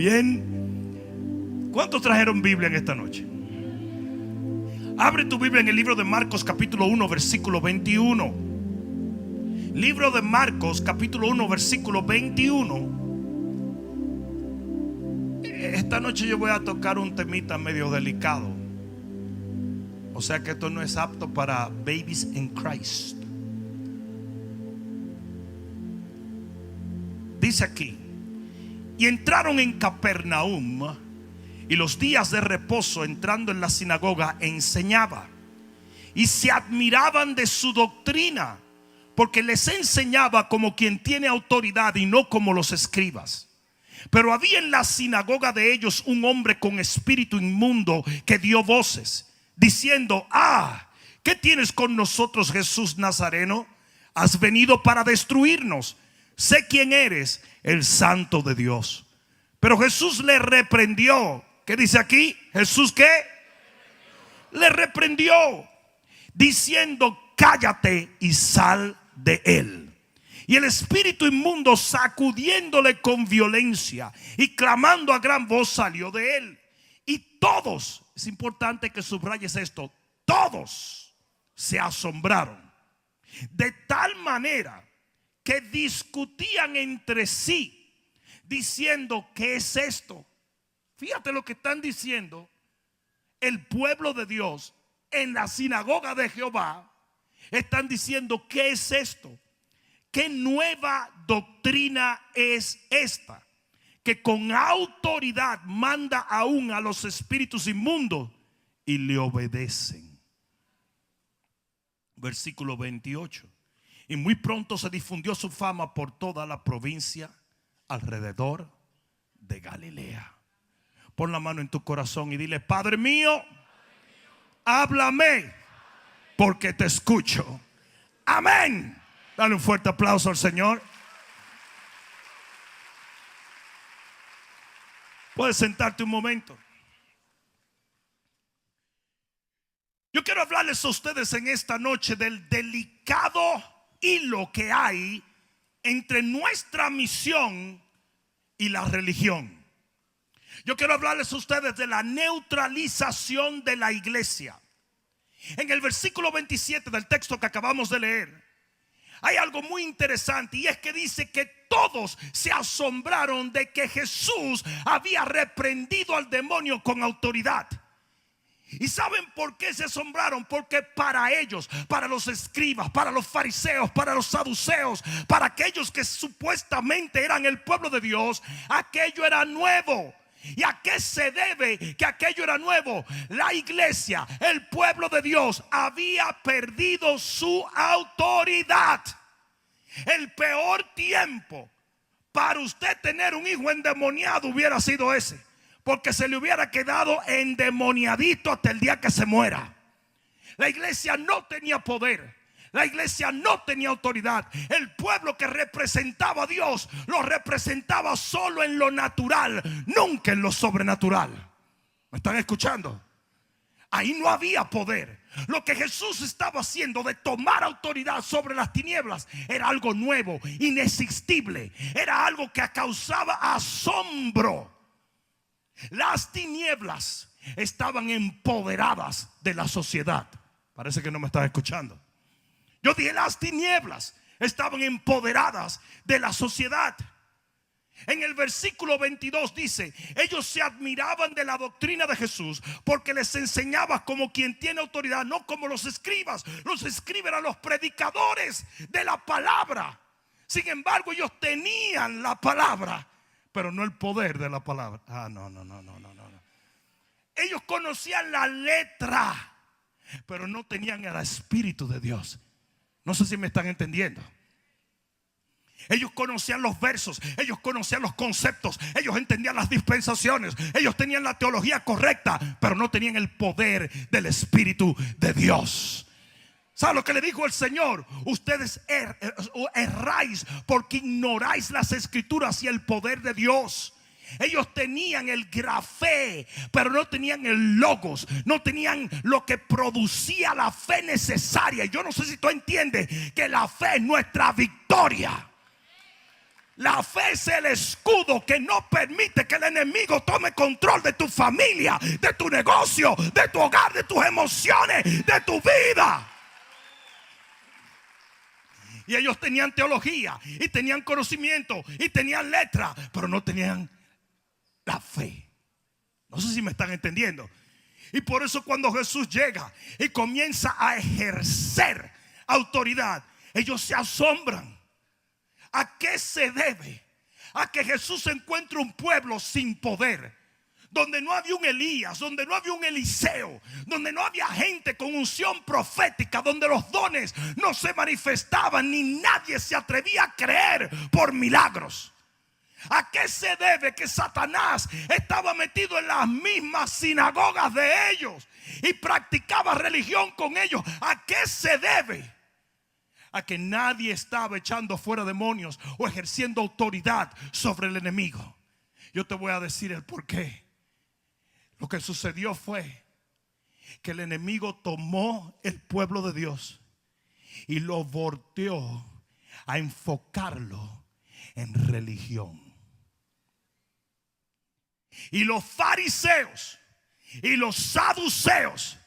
Bien. ¿Cuántos trajeron Biblia en esta noche? Abre tu Biblia en el libro de Marcos capítulo 1 versículo 21. Libro de Marcos capítulo 1 versículo 21. Esta noche yo voy a tocar un temita medio delicado. O sea que esto no es apto para babies in Christ. Dice aquí: y entraron en Capernaum, y los días de reposo, entrando en la sinagoga, enseñaba. Y se admiraban de su doctrina, porque les enseñaba como quien tiene autoridad y no como los escribas. Pero había en la sinagoga de ellos un hombre con espíritu inmundo que dio voces, diciendo: ¿qué tienes con nosotros, Jesús Nazareno? Has venido para destruirnos. Sé quién eres, el Santo de Dios. Pero Jesús le reprendió. ¿Qué dice aquí? ¿Jesús qué? Le reprendió, diciendo: cállate y sal de él. Y el espíritu inmundo, sacudiéndole con violencia y clamando a gran voz, salió de él. Y todos, es importante que subrayes esto, todos se asombraron, de tal manera que discutían entre sí, diciendo: ¿qué es esto? Fíjate lo que están diciendo el pueblo de Dios en la sinagoga de Jehová. Están diciendo: ¿qué es esto? ¿Qué nueva doctrina es esta? Que con autoridad manda aún a los espíritus inmundos y le obedecen. Versículo 28. Y muy pronto se difundió su fama por toda la provincia alrededor de Galilea. Pon la mano en tu corazón y dile: Padre mío, háblame, porque te escucho. Amén. Dale un fuerte aplauso al Señor. Puedes sentarte un momento. Yo quiero hablarles a ustedes en esta noche del delicado hilo que hay entre nuestra misión y la religión. Yo quiero hablarles a ustedes de la neutralización de la iglesia. En el versículo 27 del texto que acabamos de leer, hay algo muy interesante, y es que dice que todos se asombraron de que Jesús había reprendido al demonio con autoridad. ¿Y saben por qué se asombraron? Porque para ellos, para los escribas, para los fariseos, para los saduceos, para aquellos que supuestamente eran el pueblo de Dios, aquello era nuevo. ¿Y a qué se debe que aquello era nuevo? La iglesia, el pueblo de Dios, había perdido su autoridad. El peor tiempo para usted tener un hijo endemoniado hubiera sido ese, porque se le hubiera quedado endemoniadito hasta el día que se muera. La iglesia no tenía poder. La iglesia no tenía autoridad. El pueblo que representaba a Dios lo representaba solo en lo natural, nunca en lo sobrenatural. ¿Me están escuchando? Ahí no había poder. Lo que Jesús estaba haciendo de tomar autoridad sobre las tinieblas era algo nuevo, inexistible. Era algo que causaba asombro. Las tinieblas estaban empoderadas de la sociedad. Parece que no me están escuchando. Yo dije: las tinieblas estaban empoderadas de la sociedad. En el versículo 22 dice: ellos se admiraban de la doctrina de Jesús, porque les enseñaba como quien tiene autoridad, no como los escribas. Los escribas eran los predicadores de la palabra. Sin embargo, ellos tenían la palabra, pero no el poder de la palabra. No. Ellos conocían la letra, pero no tenían el espíritu de Dios. No sé si me están entendiendo. Ellos conocían los versos, ellos conocían los conceptos, ellos entendían las dispensaciones, ellos tenían la teología correcta, pero no tenían el poder del Espíritu de Dios. ¿Sabe lo que le dijo el Señor? Ustedes erráis porque ignoráis las escrituras y el poder de Dios. Ellos tenían el grafé, pero no tenían el logos, no tenían lo que producía la fe necesaria. Yo no sé si tú entiendes que la fe es nuestra victoria. La fe es el escudo que no permite que el enemigo tome control de tu familia, de tu negocio, de tu hogar, de tus emociones, de tu vida. Y ellos tenían teología y tenían conocimiento y tenían letra, pero no tenían la fe. No sé si me están entendiendo. Y por eso cuando Jesús llega y comienza a ejercer autoridad, ellos se asombran. ¿A qué se debe? A que Jesús encuentre un pueblo sin poder, donde no había un Elías, donde no había un Eliseo, donde no había gente con unción profética, donde los dones no se manifestaban ni nadie se atrevía a creer por milagros. ¿A qué se debe que Satanás estaba metido en las mismas sinagogas de ellos y practicaba religión con ellos? ¿A qué se debe? A que nadie estaba echando fuera demonios o ejerciendo autoridad sobre el enemigo. Yo te voy a decir el porqué. Lo que sucedió fue que el enemigo tomó el pueblo de Dios y lo volteó a enfocarlo en religión. Y los fariseos y los saduceos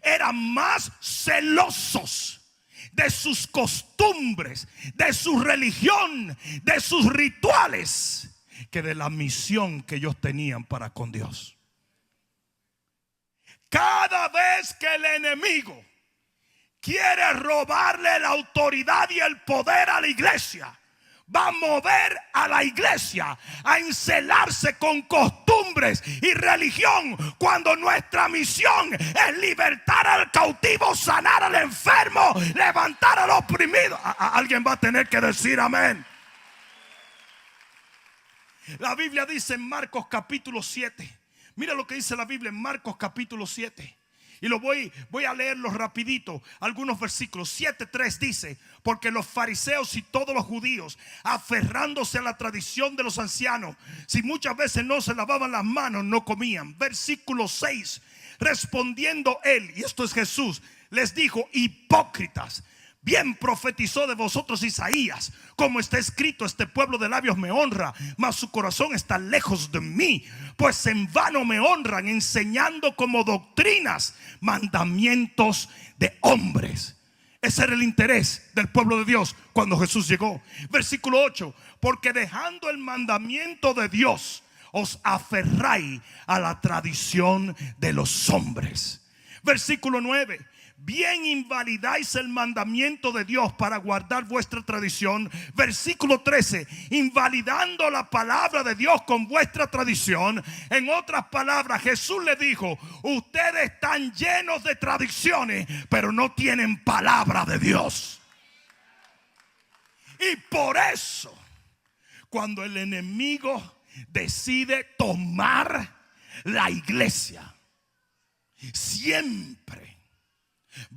eran más celosos de sus costumbres, de su religión, de sus rituales, que de la misión que ellos tenían para con Dios. Cada vez que el enemigo quiere robarle la autoridad y el poder a la iglesia, va a mover a la iglesia a encelarse con costumbres y religión, cuando nuestra misión es libertar al cautivo, sanar al enfermo, levantar al oprimido. Alguien va a tener que decir amén. La Biblia dice en Marcos capítulo 7. Mira lo que dice la Biblia en Marcos capítulo 7. Y lo voy a leerlo rapidito. Algunos versículos. 7:3 dice: porque los fariseos y todos los judíos, aferrándose a la tradición de los ancianos, si muchas veces no se lavaban las manos, no comían. Versículo 6: respondiendo él, y esto es Jesús, les dijo: hipócritas, bien profetizó de vosotros Isaías, como está escrito: este pueblo de labios me honra, mas su corazón está lejos de mí, pues en vano me honran, enseñando como doctrinas mandamientos de hombres. Ese era el interés del pueblo de Dios cuando Jesús llegó. Versículo 8: porque dejando el mandamiento de Dios, os aferráis a la tradición de los hombres. Versículo 9: bien invalidáis el mandamiento de Dios para guardar vuestra tradición. Versículo 13: invalidando la palabra de Dios con vuestra tradición. En otras palabras, Jesús le dijo: ustedes están llenos de tradiciones, pero no tienen palabra de Dios. Y por eso, cuando el enemigo decide tomar la iglesia, siempre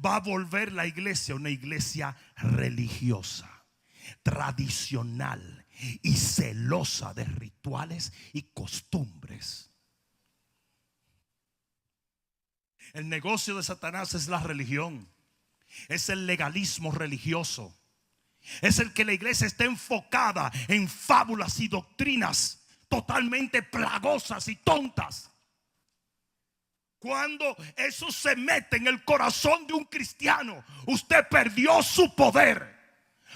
va a volver la iglesia una iglesia religiosa, tradicional y celosa de rituales y costumbres. El negocio de Satanás es la religión, es el legalismo religioso, es el que la iglesia esté enfocada en fábulas y doctrinas totalmente plagosas y tontas. Cuando eso se mete en el corazón de un cristiano, usted perdió su poder.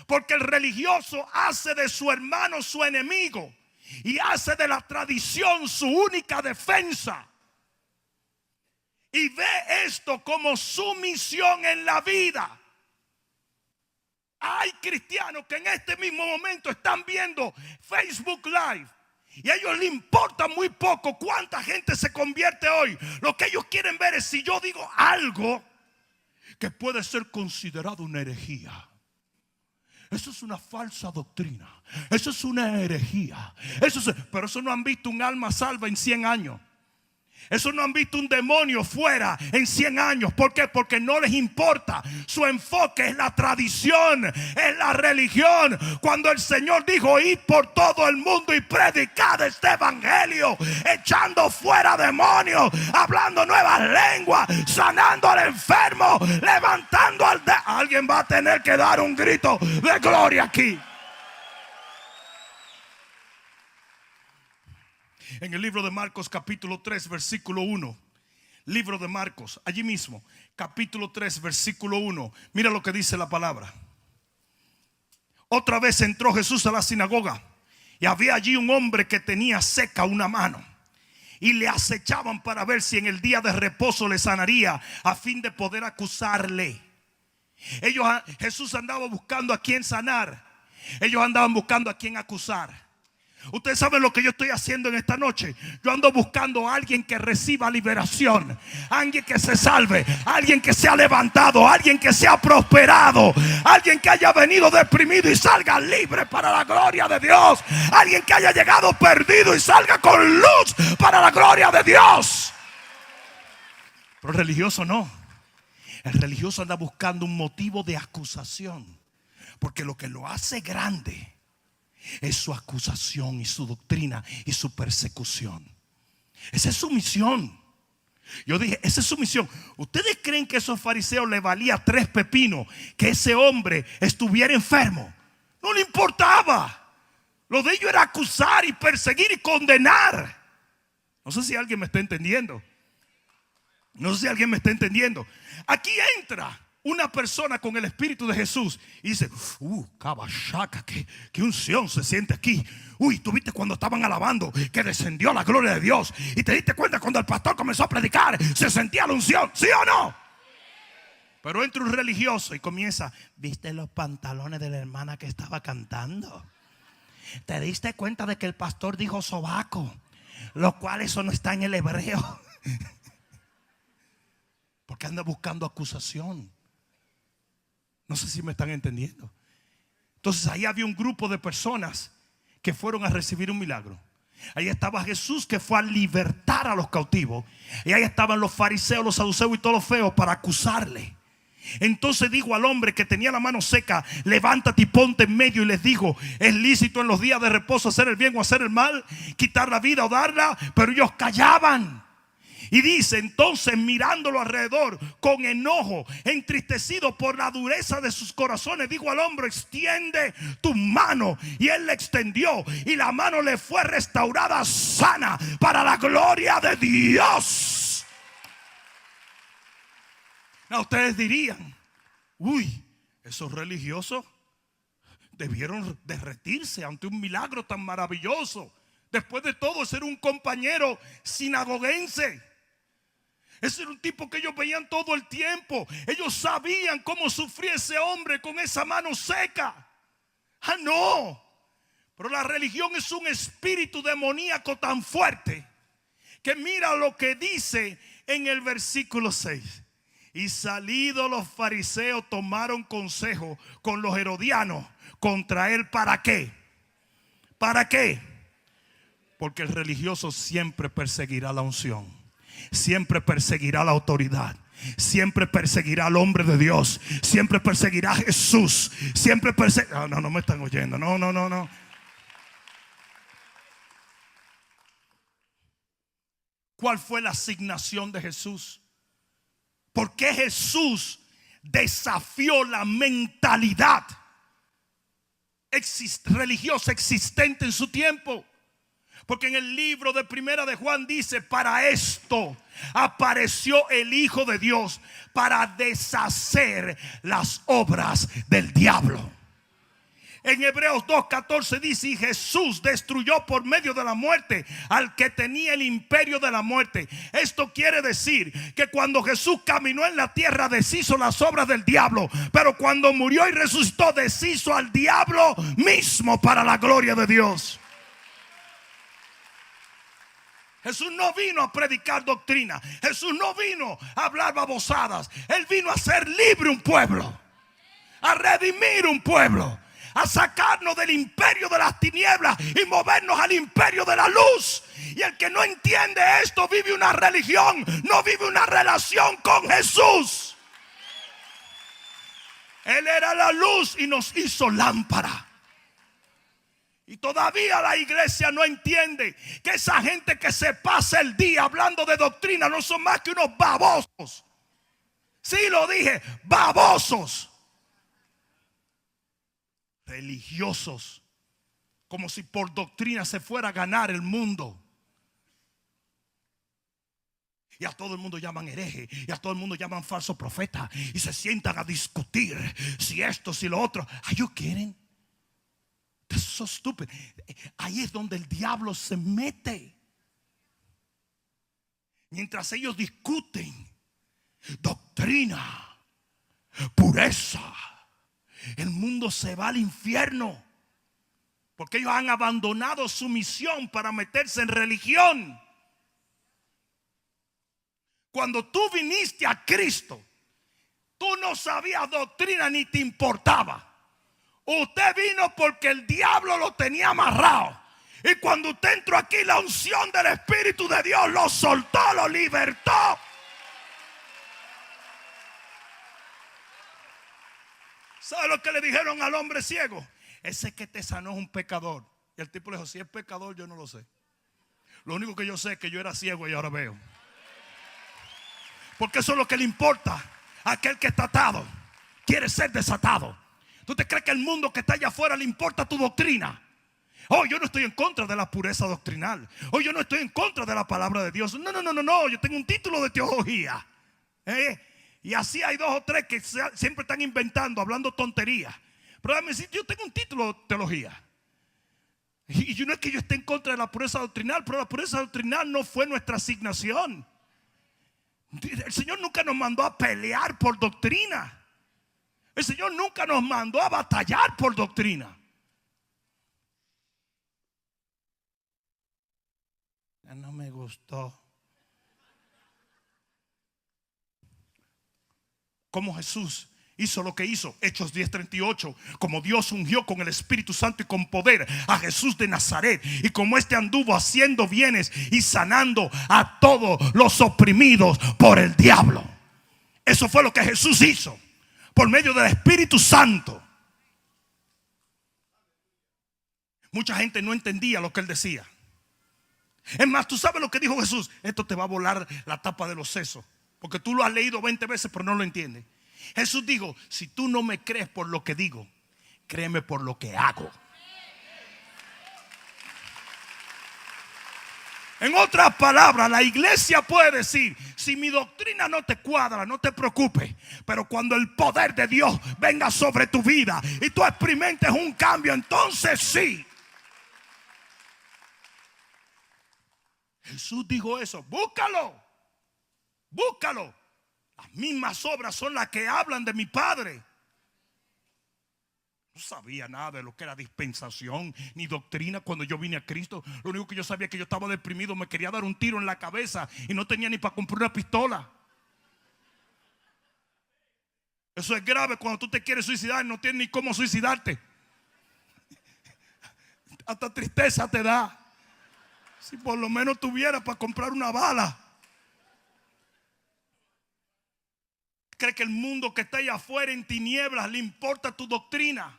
Porque el religioso hace de su hermano su enemigo y hace de la tradición su única defensa. Y ve esto como su misión en la vida. Hay cristianos que en este mismo momento están viendo Facebook Live y a ellos les importa muy poco cuánta gente se convierte hoy. Lo que ellos quieren ver es si yo digo algo que puede ser considerado una herejía. Eso es una falsa doctrina. Eso es una herejía. Pero eso no han visto un alma salva en 100 años. Eso no han visto un demonio fuera en 100 años. ¿Por qué? Porque no les importa. Su enfoque es la tradición, es la religión. Cuando el Señor dijo: id por todo el mundo y predicad este evangelio, echando fuera demonios, hablando nuevas lenguas, sanando al enfermo, levantando al alguien va a tener que dar un grito de gloria aquí. En el libro de Marcos capítulo 3 versículo 1. Libro de Marcos, allí mismo, capítulo 3 versículo 1. Mira lo que dice la palabra. Otra vez entró Jesús a la sinagoga y había allí un hombre que tenía seca una mano. Y le acechaban para ver si en el día de reposo le sanaría, a fin de poder acusarle. Jesús andaba buscando a quien sanar. Ellos andaban buscando a quien acusar. Ustedes saben lo que yo estoy haciendo en esta noche. Yo ando buscando a alguien que reciba liberación, alguien que se salve, alguien que sea levantado, alguien que sea prosperado, alguien que haya venido deprimido y salga libre para la gloria de Dios, alguien que haya llegado perdido y salga con luz para la gloria de Dios. Pero el religioso no. El religioso anda buscando un motivo de acusación, porque lo que lo hace grande es su acusación y su doctrina y su persecución. Esa es su misión. Yo dije, esa es su misión. ¿Ustedes creen que a esos fariseos le valía 3 pepinos que ese hombre estuviera enfermo? No le importaba. Lo de ellos era acusar y perseguir y condenar. No sé si alguien me está entendiendo. No sé si alguien me está entendiendo. Aquí entra una persona con el Espíritu de Jesús y dice: cabachaca, qué unción se siente aquí. Uy, tú viste cuando estaban alabando que descendió la gloria de Dios, y te diste cuenta cuando el pastor comenzó a predicar, se sentía la unción, ¿sí o no? Pero entra un religioso y comienza: ¿viste los pantalones de la hermana que estaba cantando? ¿Te diste cuenta de que el pastor dijo sobaco? Lo cual eso no está en el hebreo. Porque anda buscando acusación. No sé si me están entendiendo. Entonces ahí había un grupo de personas que fueron a recibir un milagro. Ahí estaba Jesús, que fue a libertar a los cautivos. Y ahí estaban los fariseos, los saduceos y todos los feos para acusarle. Entonces dijo al hombre que tenía la mano seca: levántate y ponte en medio. Y les dijo: ¿es lícito en los días de reposo hacer el bien o hacer el mal, quitar la vida o darla? Pero ellos callaban. Y dice: entonces, mirándolo alrededor con enojo, entristecido por la dureza de sus corazones, dijo al hombre: extiende tu mano. Y él le extendió, y la mano le fue restaurada sana para la gloria de Dios. Now, ustedes dirían: uy, esos religiosos debieron derretirse ante un milagro tan maravilloso. Después de todo, ser un compañero sinagoguense. Ese era un tipo que ellos veían todo el tiempo. Ellos sabían cómo sufría ese hombre con esa mano seca. Ah, no. Pero la religión es un espíritu demoníaco tan fuerte que mira lo que dice en el versículo 6. Y salidos los fariseos tomaron consejo con los herodianos contra él. ¿Para qué? ¿Para qué? Porque el religioso siempre perseguirá la unción, siempre perseguirá la autoridad, siempre perseguirá al hombre de Dios, siempre perseguirá a Jesús, siempre perseguirá. No me están oyendo. No. ¿Cuál fue la asignación de Jesús? ¿Por qué Jesús desafió la mentalidad religiosa existente en su tiempo? Porque en el libro de Primera de Juan dice: para esto apareció el Hijo de Dios, para deshacer las obras del diablo. En Hebreos 2:14 dice: y Jesús destruyó por medio de la muerte al que tenía el imperio de la muerte. Esto quiere decir que cuando Jesús caminó en la tierra, deshizo las obras del diablo, pero cuando murió y resucitó, deshizo al diablo mismo para la gloria de Dios. Jesús no vino a predicar doctrina. Jesús no vino a hablar babosadas. Él vino a hacer libre un pueblo, a redimir un pueblo, a sacarnos del imperio de las tinieblas y movernos al imperio de la luz. Y el que no entiende esto vive una religión, no vive una relación con Jesús. Él era la luz y nos hizo lámpara. Y todavía la iglesia no entiende que esa gente que se pasa el día hablando de doctrina no son más que unos babosos. Sí, lo dije, babosos. Religiosos, como si por doctrina se fuera a ganar el mundo. Y a todo el mundo llaman hereje. Y a todo el mundo llaman falso profeta. Y se sientan a discutir si esto, si lo otro. Are you kidding? That's so stupid. Ahí es donde el diablo se mete. Mientras ellos discuten doctrina, pureza, el mundo se va al infierno. Porque ellos han abandonado su misión para meterse en religión. Cuando tú viniste a Cristo, tú no sabías doctrina ni te importaba. Usted vino porque el diablo lo tenía amarrado. Y cuando usted entró aquí, la unción del Espíritu de Dios lo soltó, lo libertó. ¿Sabe lo que le dijeron al hombre ciego? Ese que te sanó es un pecador. Y el tipo le dijo, si es pecador yo no lo sé. Lo único que yo sé es que yo era ciego y ahora veo. Porque eso es lo que le importa a aquel que está atado. Quiere ser desatado. ¿Tú te crees que el mundo que está allá afuera le importa tu doctrina? Oh, yo no estoy en contra de la pureza doctrinal. Oh, yo no estoy en contra de la palabra de Dios. No. Yo tengo un título de teología. Y así hay dos o tres que siempre están inventando, hablando tonterías. Pero déjame decir, yo tengo un título de teología. Y yo no es que yo esté en contra de la pureza doctrinal, pero la pureza doctrinal no fue nuestra asignación. El Señor nunca nos mandó a pelear por doctrina. El Señor nunca nos mandó a batallar por doctrina. No me gustó. Como Jesús hizo lo que hizo, Hechos 10:38, como Dios ungió con el Espíritu Santo y con poder a Jesús de Nazaret, y como este anduvo haciendo bienes y sanando a todos los oprimidos por el diablo. Eso fue lo que Jesús hizo por medio del Espíritu Santo. Mucha gente no entendía lo que él decía. Es más, tú sabes lo que dijo Jesús: esto te va a volar la tapa de los sesos, porque tú lo has leído 20 veces pero no lo entiendes. Jesús dijo: si tú no me crees por lo que digo, créeme por lo que hago. En otras palabras, la iglesia puede decir: si mi doctrina no te cuadra, no te preocupes, pero cuando el poder de Dios venga sobre tu vida y tú experimentes un cambio, entonces sí. Jesús dijo eso. Búscalo. Las mismas obras son las que hablan de mi Padre. No sabía nada de lo que era dispensación ni doctrina cuando yo vine a Cristo. Lo único que yo sabía es que yo estaba deprimido, me quería dar un tiro en la cabeza y no tenía ni para comprar una pistola. Eso es grave cuando tú te quieres suicidar y no tienes ni cómo suicidarte. Hasta tristeza te da. Si por lo menos tuviera para comprar una bala. ¿Cree que el mundo que está allá afuera en tinieblas le importa tu doctrina?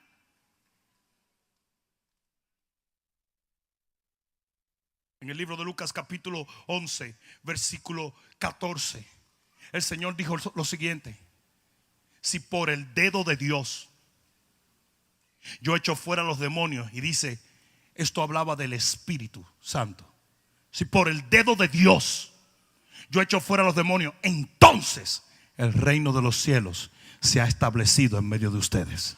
En el libro de Lucas capítulo 11 versículo 14, el Señor dijo lo siguiente: si por el dedo de Dios yo echo fuera los demonios, y dice, esto hablaba del Espíritu Santo. Si por el dedo de Dios yo echo fuera los demonios, entonces el reino de los cielos se ha establecido en medio de ustedes.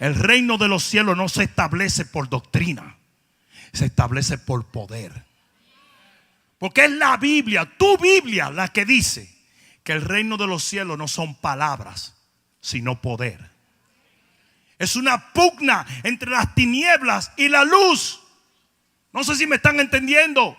El reino de los cielos no se establece por doctrina, se establece por poder. Porque es la Biblia, tu Biblia, la que dice que el reino de los cielos no son palabras, sino poder. Es una pugna entre las tinieblas y la luz. No sé si me están entendiendo.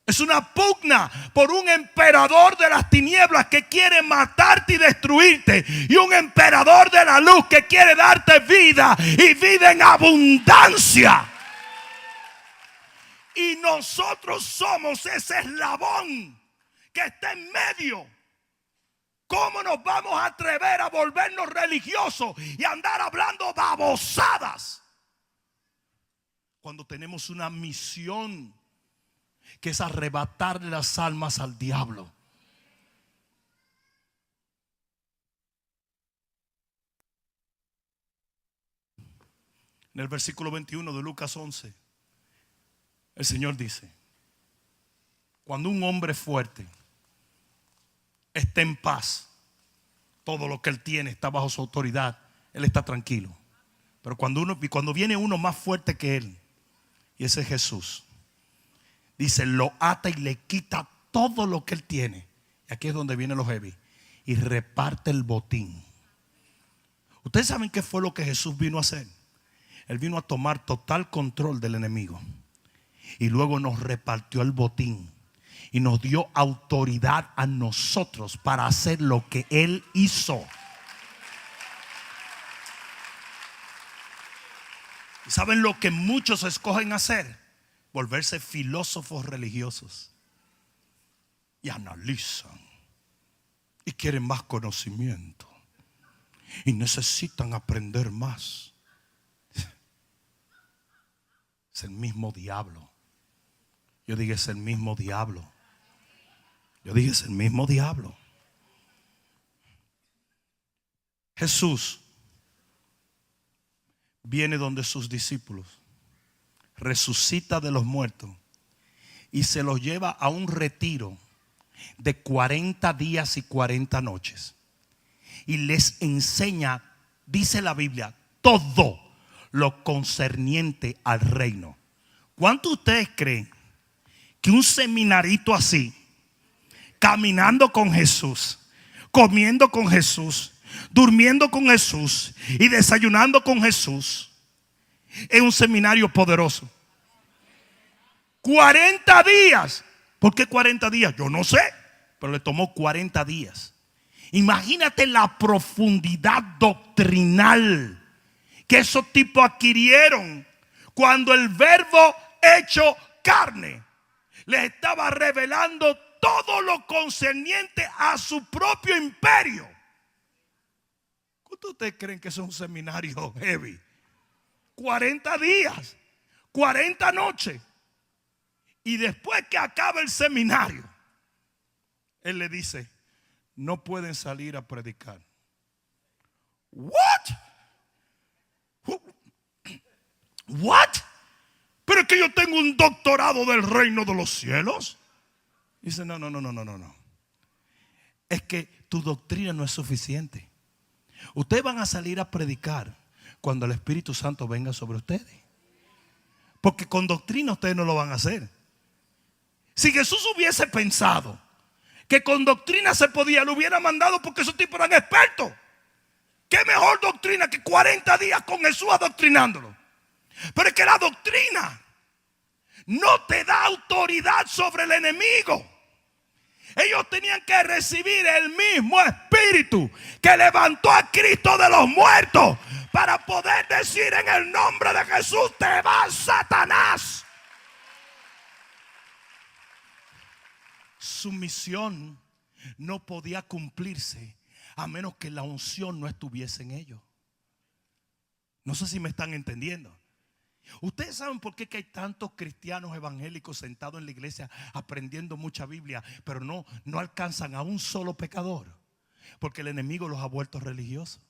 Es una pugna por un emperador de las tinieblas que quiere matarte y destruirte, y un emperador de la luz que quiere darte vida, y vida en abundancia. Y nosotros somos ese eslabón que está en medio. ¿Cómo nos vamos a atrever a volvernos religiosos y andar hablando babosadas cuando tenemos una misión que es arrebatarle las almas al diablo? En el versículo 21 de Lucas 11, el Señor dice: Cuando un hombre fuerte está en paz, todo lo que él tiene está bajo su autoridad, él está tranquilo. Pero cuando viene uno más fuerte que él, y ese es Jesús, dice, lo ata y le quita todo lo que él tiene. Y aquí es donde viene lo heavy. Y reparte el botín. Ustedes saben qué fue lo que Jesús vino a hacer. Él vino a tomar total control del enemigo. Y luego nos repartió el botín. Y nos dio autoridad a nosotros para hacer lo que Él hizo. ¿Y saben lo que muchos escogen hacer? Volverse filósofos religiosos. Y analizan. Y quieren más conocimiento. Y necesitan aprender más. Es el mismo diablo. Yo dije, es el mismo diablo. Yo dije, es el mismo diablo. Jesús viene donde sus discípulos, resucita de los muertos y se los lleva a un retiro de 40 días y 40 noches. Y les enseña, dice la Biblia, todo lo concerniente al reino. ¿Cuántos de ustedes creen que un seminarito así, caminando con Jesús, comiendo con Jesús, durmiendo con Jesús y desayunando con Jesús, es un seminario poderoso? 40 días. ¿Por qué 40 días? Yo no sé, pero le tomó 40 días. Imagínate la profundidad doctrinal que esos tipos adquirieron cuando el Verbo hecho carne les estaba revelando todo lo concerniente a su propio imperio. ¿Cuántos de ustedes creen que es un seminario heavy? 40 días, 40 noches. Y después que acaba el seminario, él le dice, no pueden salir a predicar. What? What? Pero es que yo tengo un doctorado del reino de los cielos. Dice, no. Es que tu doctrina no es suficiente. Ustedes van a salir a predicar cuando el Espíritu Santo venga sobre ustedes. Porque con doctrina ustedes no lo van a hacer. Si Jesús hubiese pensado que con doctrina se podía, lo hubiera mandado, porque esos tipos eran expertos. ¿Qué mejor doctrina que 40 días con Jesús adoctrinándolo? Pero es que la doctrina no te da autoridad sobre el enemigo. Ellos tenían que recibir el mismo espíritu que levantó a Cristo de los muertos para poder decir en el nombre de Jesús, te vas, Satanás. Su misión no podía cumplirse a menos que la unción no estuviese en ellos. No sé si me están entendiendo. Ustedes saben por qué que hay tantos cristianos evangélicos sentados en la iglesia aprendiendo mucha Biblia, pero no alcanzan a un solo pecador, porque el enemigo los ha vuelto religiosos.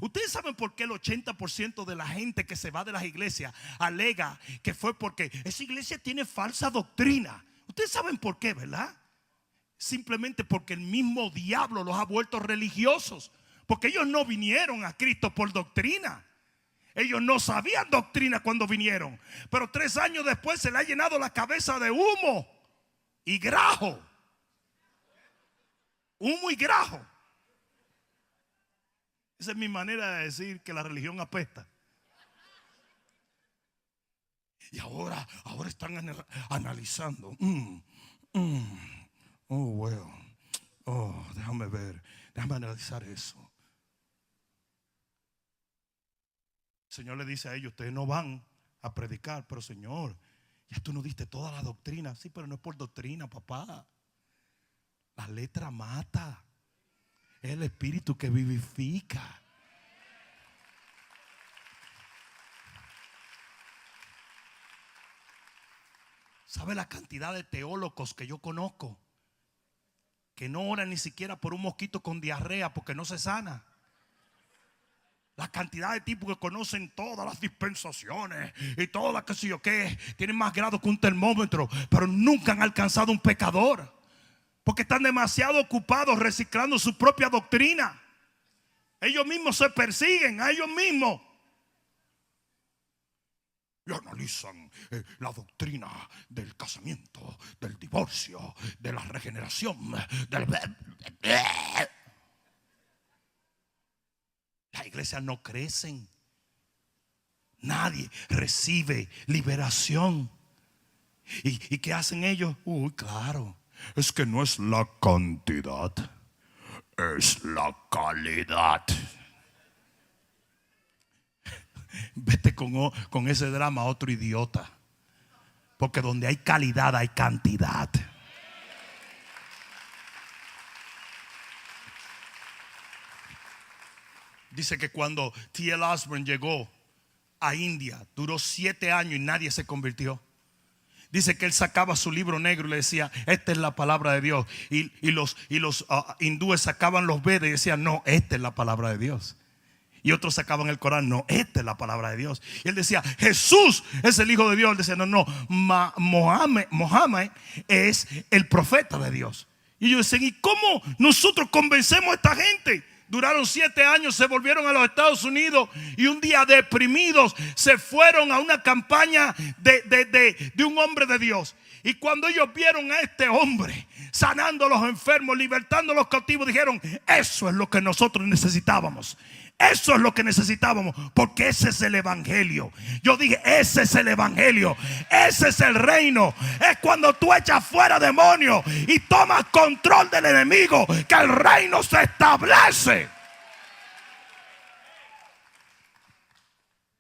Ustedes saben por qué el 80% de la gente que se va de las iglesias alega que fue porque esa iglesia tiene falsa doctrina. Ustedes saben por qué, ¿verdad? Simplemente porque el mismo diablo los ha vuelto religiosos, porque ellos no vinieron a Cristo por doctrina. Ellos no sabían doctrina cuando vinieron, pero 3 años después se le ha llenado la cabeza de humo y grajo. Humo y grajo. Esa es mi manera de decir que la religión apesta. Y ahora están analizando. Oh, well. Oh, déjame ver. Déjame analizar eso. El Señor le dice a ellos, ustedes no van a predicar, pero Señor, ya tú nos diste toda la doctrina. Sí, pero no es por doctrina, papá. La letra mata. Es el espíritu que vivifica. ¿Sabe la cantidad de teólogos que yo conozco que no oran ni siquiera por un mosquito con diarrea porque no se sana? La cantidad de tipos que conocen todas las dispensaciones y todas las que sé yo qué, tienen más grado que un termómetro, pero nunca han alcanzado un pecador, porque están demasiado ocupados reciclando su propia doctrina. Ellos mismos se persiguen a ellos mismos y analizan la doctrina del casamiento, del divorcio, de la regeneración, Las iglesias no crecen. Nadie recibe liberación. ¿Y qué hacen ellos? Uy, claro, es que no es la cantidad, es la calidad. Vete con ese drama a otro idiota, porque donde hay calidad hay cantidad. Dice que cuando T.L. Osborne llegó a India, duró 7 años y nadie se convirtió. Dice que él sacaba su libro negro y le decía: esta es la palabra de Dios. Y los hindúes sacaban los Vedas y decían: no, esta es la palabra de Dios. Y otros sacaban el Corán: no, esta es la palabra de Dios. Y él decía: Jesús es el Hijo de Dios. Él decía: no, Mohammed es el profeta de Dios. Y ellos decían: ¿y cómo nosotros convencemos a esta gente? Duraron 7 años, se volvieron a los Estados Unidos y un día deprimidos se fueron a una campaña de un hombre de Dios. Y cuando ellos vieron a este hombre sanando a los enfermos, libertando a los cautivos, dijeron: eso es lo que nosotros necesitábamos. Eso es lo que necesitábamos, porque ese es el evangelio. Yo dije: ese es el evangelio, ese es el reino. Es cuando tú echas fuera demonios y tomas control del enemigo que el reino se establece.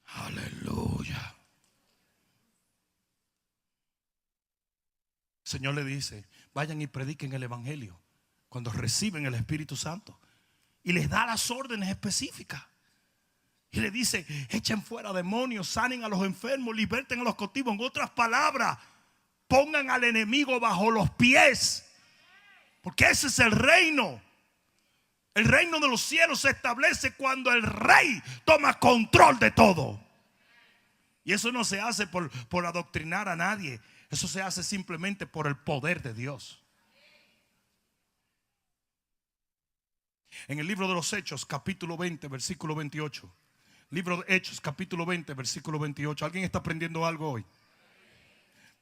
Aleluya. El Señor le dice: vayan y prediquen el evangelio cuando reciben el Espíritu Santo. Y les da las órdenes específicas. Y le dice: echen fuera demonios, sanen a los enfermos, liberten a los cautivos. En otras palabras, pongan al enemigo bajo los pies. Porque ese es el reino. El reino de los cielos se establece cuando el rey toma control de todo. Y eso no se hace por adoctrinar a nadie. Eso se hace simplemente por el poder de Dios. En el libro de los Hechos, capítulo 20, versículo 28. Libro de Hechos, capítulo 20, versículo 28. ¿Alguien está aprendiendo algo hoy?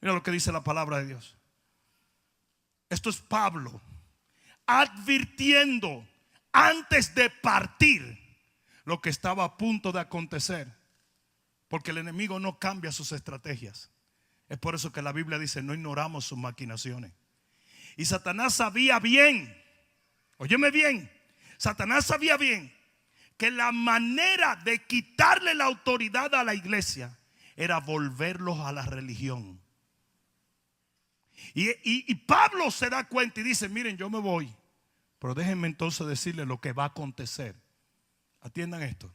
Mira lo que dice la palabra de Dios. Esto es Pablo advirtiendo antes de partir lo que estaba a punto de acontecer. Porque el enemigo no cambia sus estrategias. Es por eso que la Biblia dice: no ignoramos sus maquinaciones. Y Satanás sabía bien, óyeme bien, Satanás sabía bien que la manera de quitarle la autoridad a la iglesia era volverlos a la religión. Y Pablo se da cuenta y dice: miren, yo me voy, pero déjenme entonces decirles lo que va a acontecer. Atiendan esto.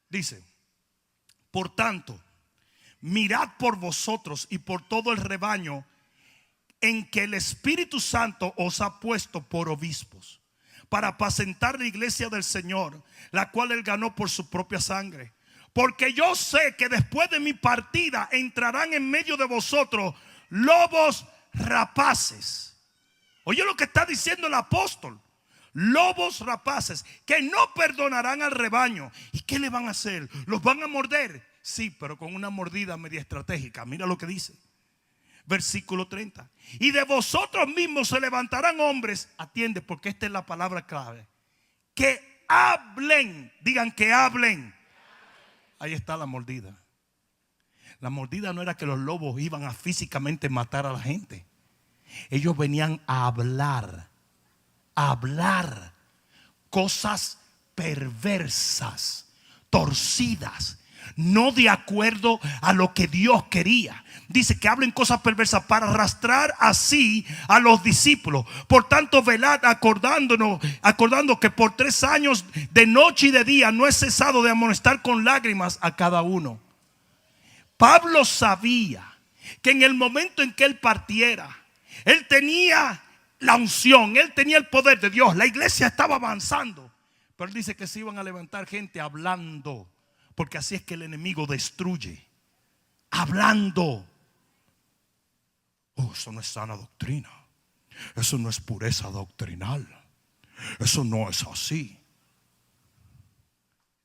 Dice: por tanto, mirad por vosotros y por todo el rebaño en que el Espíritu Santo os ha puesto por obispos, para apacentar la iglesia del Señor, la cual Él ganó por su propia sangre. Porque yo sé que después de mi partida entrarán en medio de vosotros lobos rapaces. Oye lo que está diciendo el apóstol: lobos rapaces que no perdonarán al rebaño. ¿Y qué le van a hacer? ¿Los van a morder? Sí, pero con una mordida media estratégica. Mira lo que dice. Versículo 30. Y de vosotros mismos se levantarán hombres. Atiende, porque esta es la palabra clave. Que hablen. Digan: que hablen. Ahí está la mordida. La mordida no era que los lobos iban a físicamente matar a la gente. Ellos venían a hablar cosas perversas, torcidas, no de acuerdo a lo que Dios quería. Dice que hablen cosas perversas para arrastrar así a los discípulos. Por tanto, velad, acordando que por 3 años de noche y de día no he cesado de amonestar con lágrimas a cada uno. Pablo sabía que en el momento en que él partiera, él tenía la unción, él tenía el poder de Dios. La iglesia estaba avanzando, Pero él dice que se iban a levantar gente hablando, porque así es que el enemigo destruye. Hablando. Oh, eso no es sana doctrina. Eso no es pureza doctrinal. Eso no es así.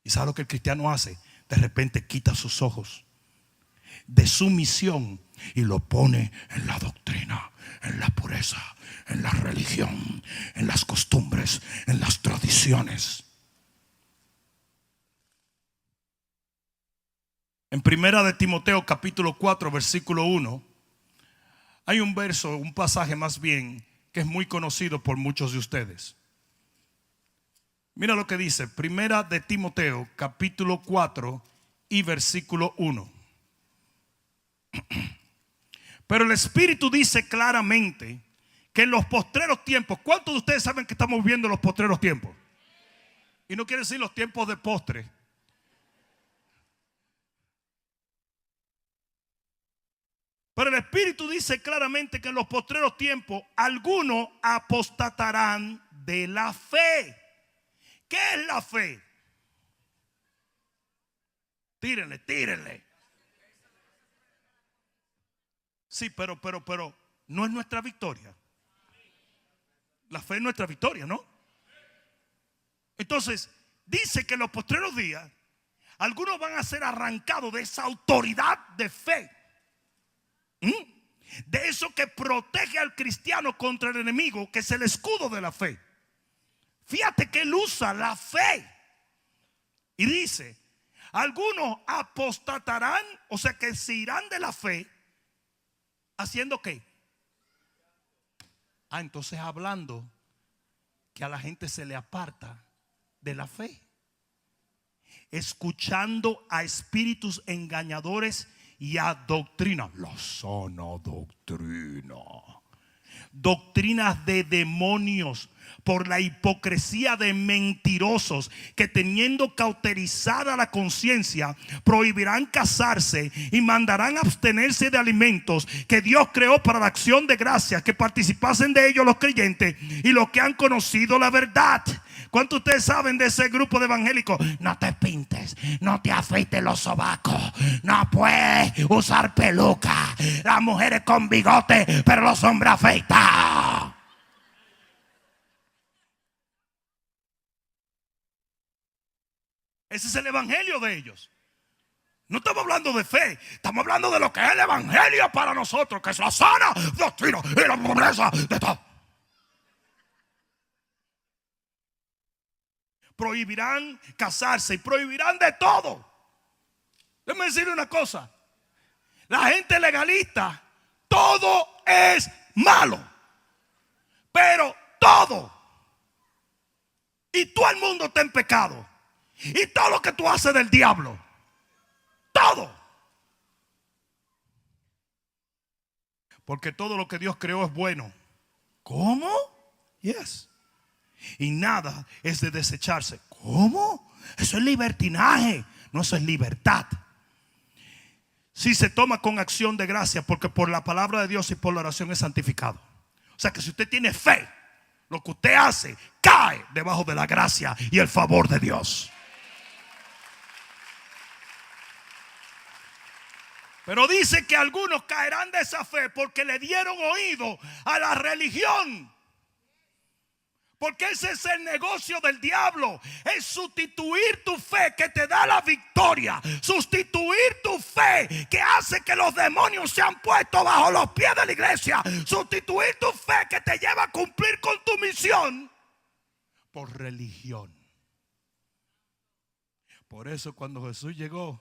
¿Y sabe lo que el cristiano hace? De repente quita sus ojos de su misión y lo pone en la doctrina, en la pureza, en la religión, en las costumbres, en las tradiciones. En primera de Timoteo capítulo 4 versículo 1 hay un verso, un pasaje más bien, que es muy conocido por muchos de ustedes. Mira lo que dice, primera de Timoteo capítulo 4 y versículo 1. Pero el Espíritu dice claramente que en los postreros tiempos, ¿cuántos de ustedes saben que estamos viviendo los postreros tiempos? Y no quiere decir los tiempos de postre. Pero el Espíritu dice claramente que en los postreros tiempos algunos apostatarán de la fe. ¿Qué es la fe? Tírenle, tírenle. Sí, pero no es nuestra victoria. La fe es nuestra victoria, ¿no? Entonces, dice que en los postreros días algunos van a ser arrancados de esa autoridad de fe. De eso que protege al cristiano contra el enemigo, que es el escudo de la fe. Fíjate que él usa la fe. Y dice, algunos apostatarán, o sea que se irán de la fe. ¿Haciendo qué? Entonces hablando que a la gente se le aparta de la fe. Escuchando a espíritus engañadores y a doctrina, la sana doctrina, doctrinas de demonios, por la hipocresía de mentirosos que, teniendo cauterizada la conciencia, prohibirán casarse y mandarán abstenerse de alimentos que Dios creó para la acción de gracias, que participasen de ellos los creyentes y los que han conocido la verdad. ¿Cuántos de ustedes saben de ese grupo de evangélicos? No te pintes, no te afeites los sobacos, no puedes usar peluca, las mujeres con bigote, pero los hombres afeitados. Ese es el evangelio de ellos. No estamos hablando de fe, estamos hablando de lo que es el evangelio para nosotros, que es la sana doctrina y la pobreza de todo. Prohibirán casarse y prohibirán de todo. Déjame decirle una cosa. La gente legalista, todo es malo. Pero todo. Y todo el mundo está en pecado. Y todo lo que tú haces del diablo. Todo. Porque todo lo que Dios creó es bueno. ¿Cómo? Yes. Y nada es de desecharse. ¿Cómo? Eso es libertinaje. No, eso es libertad. Si se toma con acción de gracia, porque por la palabra de Dios y por la oración es santificado. O sea que si usted tiene fe, lo que usted hace cae debajo de la gracia y el favor de Dios. Pero dice que algunos caerán de esa fe porque le dieron oído a la religión. Porque ese es el negocio del diablo. Es sustituir tu fe que te da la victoria. Sustituir tu fe que hace que los demonios se han puesto bajo los pies de la iglesia. Sustituir tu fe que te lleva a cumplir con tu misión por religión. Por eso cuando Jesús llegó,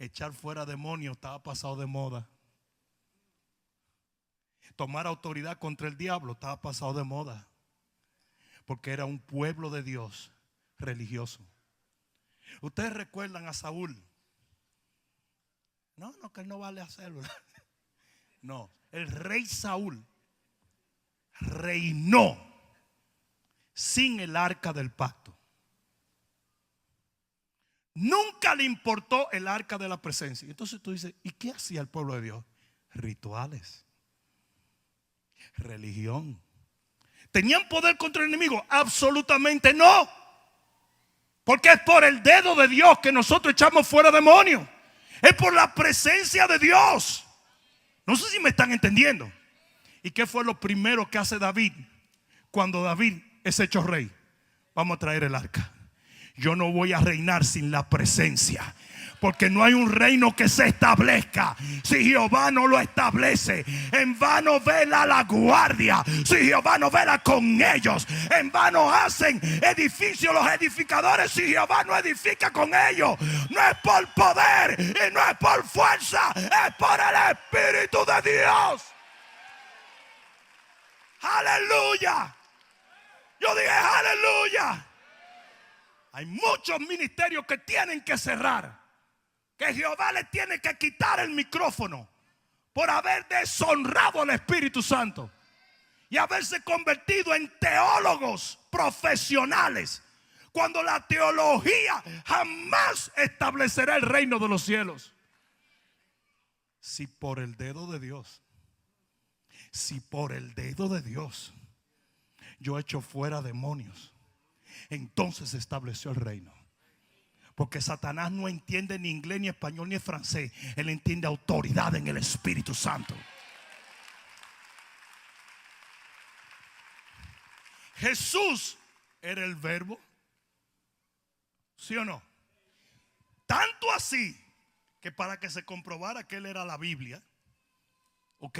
echar fuera demonios estaba pasado de moda. Tomar autoridad contra el diablo estaba pasado de moda. Porque era un pueblo de Dios religioso. Ustedes recuerdan a Saúl. No, que él no vale hacerlo. No, el rey Saúl reinó sin el arca del pacto. Nunca le importó el arca de la presencia. Entonces tú dices, ¿y qué hacía el pueblo de Dios? Rituales, religión. ¿Tenían poder contra el enemigo? Absolutamente no. Porque es por el dedo de Dios que nosotros echamos fuera demonios. Es por la presencia de Dios. No sé si me están entendiendo. ¿Y qué fue lo primero que hace David cuando David es hecho rey? Vamos a traer el arca. Yo no voy a reinar sin la presencia, porque no hay un reino que se establezca si Jehová no lo establece. En vano vela la guardia si Jehová no vela con ellos. En vano hacen edificios los edificadores si Jehová no edifica con ellos. No es por poder y no es por fuerza, es por el Espíritu de Dios. Aleluya. Yo dije aleluya. Hay muchos ministerios que tienen que cerrar, que Jehová le tiene que quitar el micrófono por haber deshonrado al Espíritu Santo y haberse convertido en teólogos profesionales, cuando la teología jamás establecerá el reino de los cielos. Si por el dedo de Dios, si por el dedo de Dios yo echo fuera demonios, entonces se estableció el reino. Porque Satanás no entiende ni inglés, ni español, ni francés. Él entiende autoridad en el Espíritu Santo. Jesús era el verbo, ¿sí o no? Tanto así que para que se comprobara que él era la Biblia, ¿ok?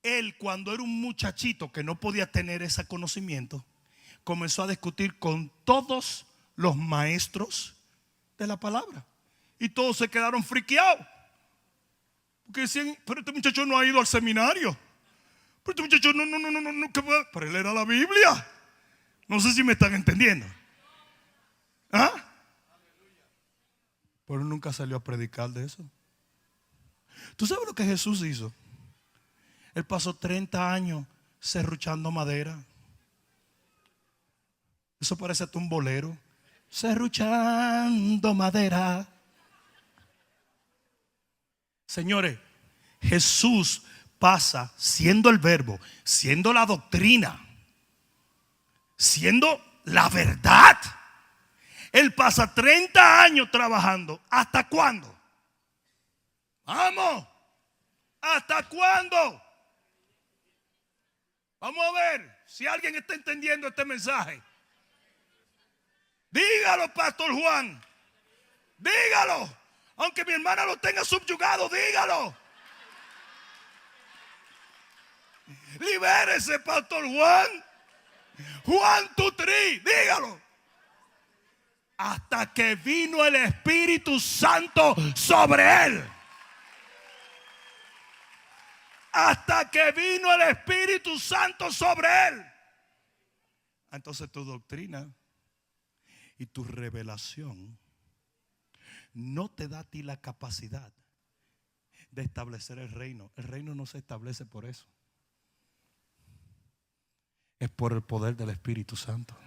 Él, cuando era un muchachito que no podía tener ese conocimiento, comenzó a discutir con todos los maestros de la palabra. Y todos se quedaron friqueados, porque decían: pero este muchacho no ha ido al seminario. Pero este muchacho no, ¿qué fue? Pero él era la Biblia. No sé si me están entendiendo. ¿Ah? Pero nunca salió a predicar de eso. ¿Tú sabes lo que Jesús hizo? Él pasó 30 años serruchando madera. Eso parece hasta un bolero. Serruchando madera. Señores, Jesús pasa siendo el verbo, siendo la doctrina, siendo la verdad. Él pasa 30 años trabajando. ¿Hasta cuándo? Vamos. ¿Hasta cuándo? Vamos a ver si alguien está entendiendo este mensaje. Dígalo, Pastor Juan. Dígalo. Aunque mi hermana lo tenga subyugado, dígalo. Libérese, Pastor Juan. Juan Tutri, dígalo. Hasta que vino el Espíritu Santo sobre él. Hasta que vino el Espíritu Santo sobre él. Entonces tu doctrina y tu revelación no te da a ti la capacidad de establecer el reino. El reino no se establece por eso. Es por el poder del Espíritu Santo.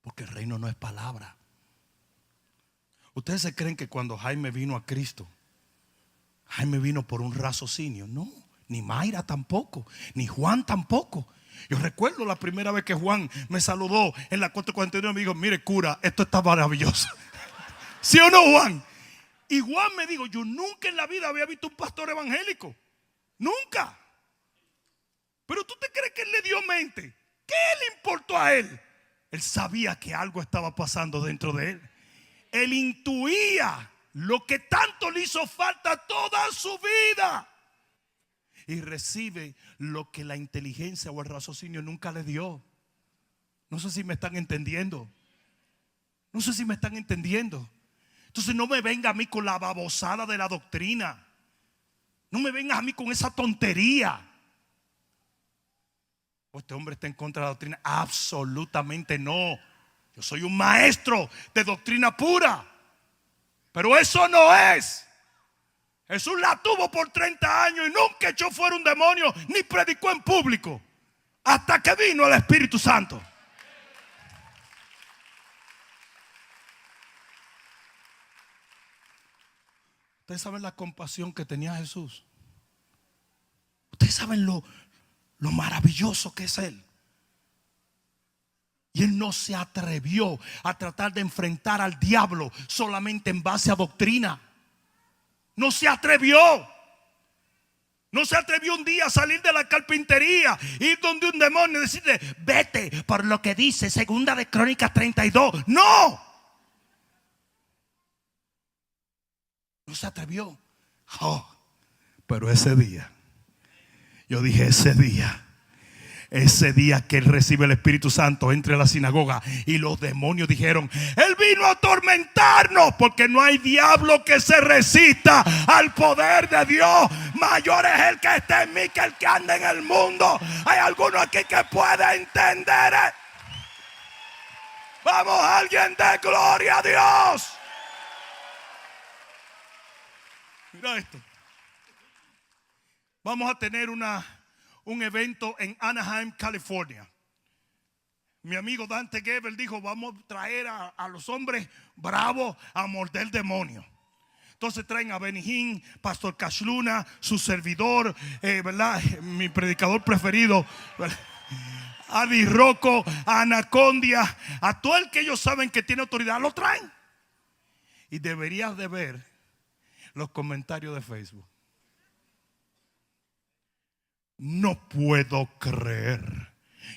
Porque el reino no es palabra. Ustedes se creen que cuando Jaime vino a Cristo, Jaime vino por un raciocinio. No, ni Mayra tampoco, ni Juan tampoco. Yo recuerdo la primera vez que Juan me saludó en la 449. Me dijo: mire, cura, esto está maravilloso. ¿Sí o no, Juan? Y Juan me dijo: yo nunca en la vida había visto un pastor evangélico. Nunca. Pero tú te crees que él le dio mente. ¿Qué le importó a él? Él sabía que algo estaba pasando dentro de él. Él intuía lo que tanto le hizo falta toda su vida. Y recibe lo que la inteligencia o el raciocinio nunca le dio. No sé si me están entendiendo. No sé si me están entendiendo. Entonces no me venga a mí con la babosada de la doctrina. No me vengas a mí con esa tontería. ¿O este hombre está en contra de la doctrina? Absolutamente no. Yo soy un maestro de doctrina pura. Pero eso no es. Jesús la tuvo por 30 años y nunca echó fuera un demonio ni predicó en público hasta que vino el Espíritu Santo. Ustedes saben la compasión que tenía Jesús. Ustedes saben lo maravilloso que es Él. Y él no se atrevió a tratar de enfrentar al diablo solamente en base a doctrina. No se atrevió. No se atrevió un día a salir de la carpintería, ir donde un demonio y decirle: vete por lo que dice Segunda de Crónicas 32. No. No se atrevió. Oh, pero ese día, yo dije, ese día que él recibe el Espíritu Santo, entre a la sinagoga y los demonios dijeron: él vino a atormentarnos, porque no hay diablo que se resista al poder de Dios. Mayor es el que está en mí que el que anda en el mundo. Hay alguno aquí que puede entender. Vamos, alguien de gloria a Dios. Mira esto. Vamos a tener un evento en Anaheim, California. Mi amigo Dante Gebel dijo: vamos a traer a los hombres bravos a morder demonios. Entonces traen a Benny Hinn, Pastor Cash Luna, su servidor, ¿verdad? Mi predicador preferido, ¿verdad? A Di Rocco, a Anacondia, a todo el que ellos saben que tiene autoridad, lo traen. Y deberías de ver los comentarios de Facebook. No puedo creer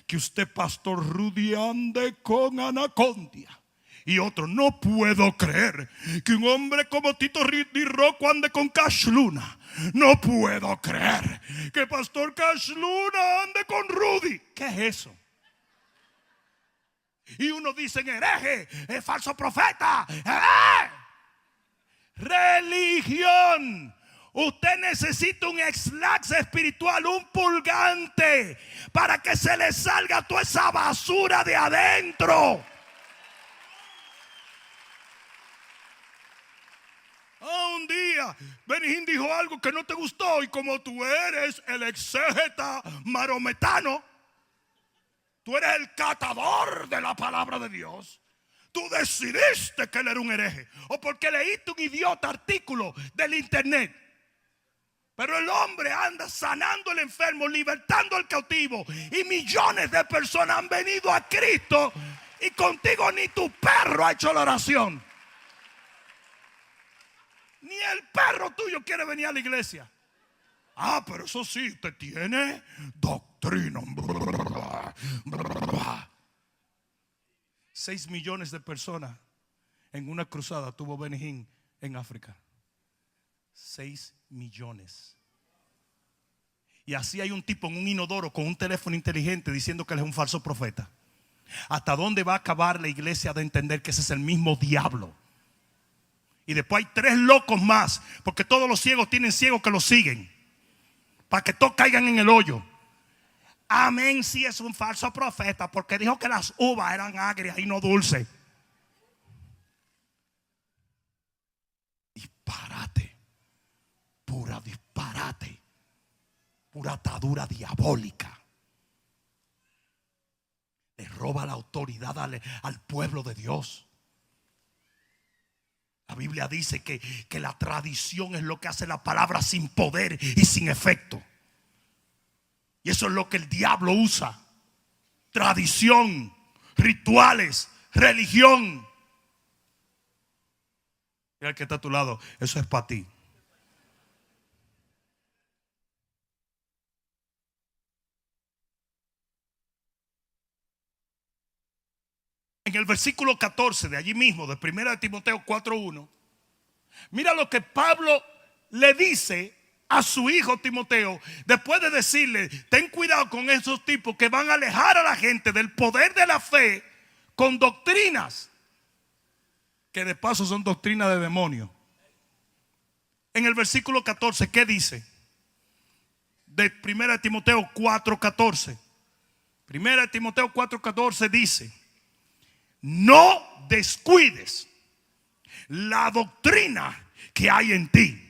que usted, Pastor Rudy, ande con Anacondia. Y otro: no puedo creer que un hombre como Tito Di Rocco ande con Cash Luna. No puedo creer que Pastor Cash Luna ande con Rudy. ¿Qué es eso? Y uno dice: hereje, falso profeta, religión. Usted necesita un ex-lax espiritual, un purgante, para que se le salga toda esa basura de adentro. Un día Benny Hinn dijo algo que no te gustó, y como tú eres el exégeta marometano, tú eres el catador de la palabra de Dios, tú decidiste que él era un hereje, o porque leíste un idiota artículo del internet. Pero el hombre anda sanando al enfermo, libertando al cautivo, y millones de personas han venido a Cristo, y contigo ni tu perro ha hecho la oración. Ni el perro tuyo quiere venir a la iglesia. Ah, pero eso sí, usted tiene doctrina. 6 millones de personas en una cruzada tuvo Benny Hinn en África. 6 millones. Y así hay un tipo en un inodoro con un teléfono inteligente diciendo que él es un falso profeta. ¿Hasta dónde va a acabar la iglesia de entender que ese es el mismo diablo? Y después hay 3 locos más, porque todos los ciegos tienen ciegos que los siguen, para que todos caigan en el hoyo. Amén, sí es un falso profeta, porque dijo que las uvas eran agrias y no dulces. Disparate, pura disparate, pura atadura diabólica. Le roba la autoridad al pueblo de Dios. La Biblia dice que la tradición es lo que hace la palabra sin poder y sin efecto. Y eso es lo que el diablo usa: tradición, rituales, religión. Mira el que está a tu lado: eso es para ti. En el versículo 14 de allí mismo, de 1 de Timoteo 4:1, mira lo que Pablo le dice a su hijo Timoteo, después de decirle: ten cuidado con esos tipos que van a alejar a la gente del poder de la fe con doctrinas que de paso son doctrinas de demonios. En el versículo 14, ¿qué dice? De 1 de Timoteo 4:14. 1 de Timoteo 4:14 dice: no descuides la doctrina que hay en ti.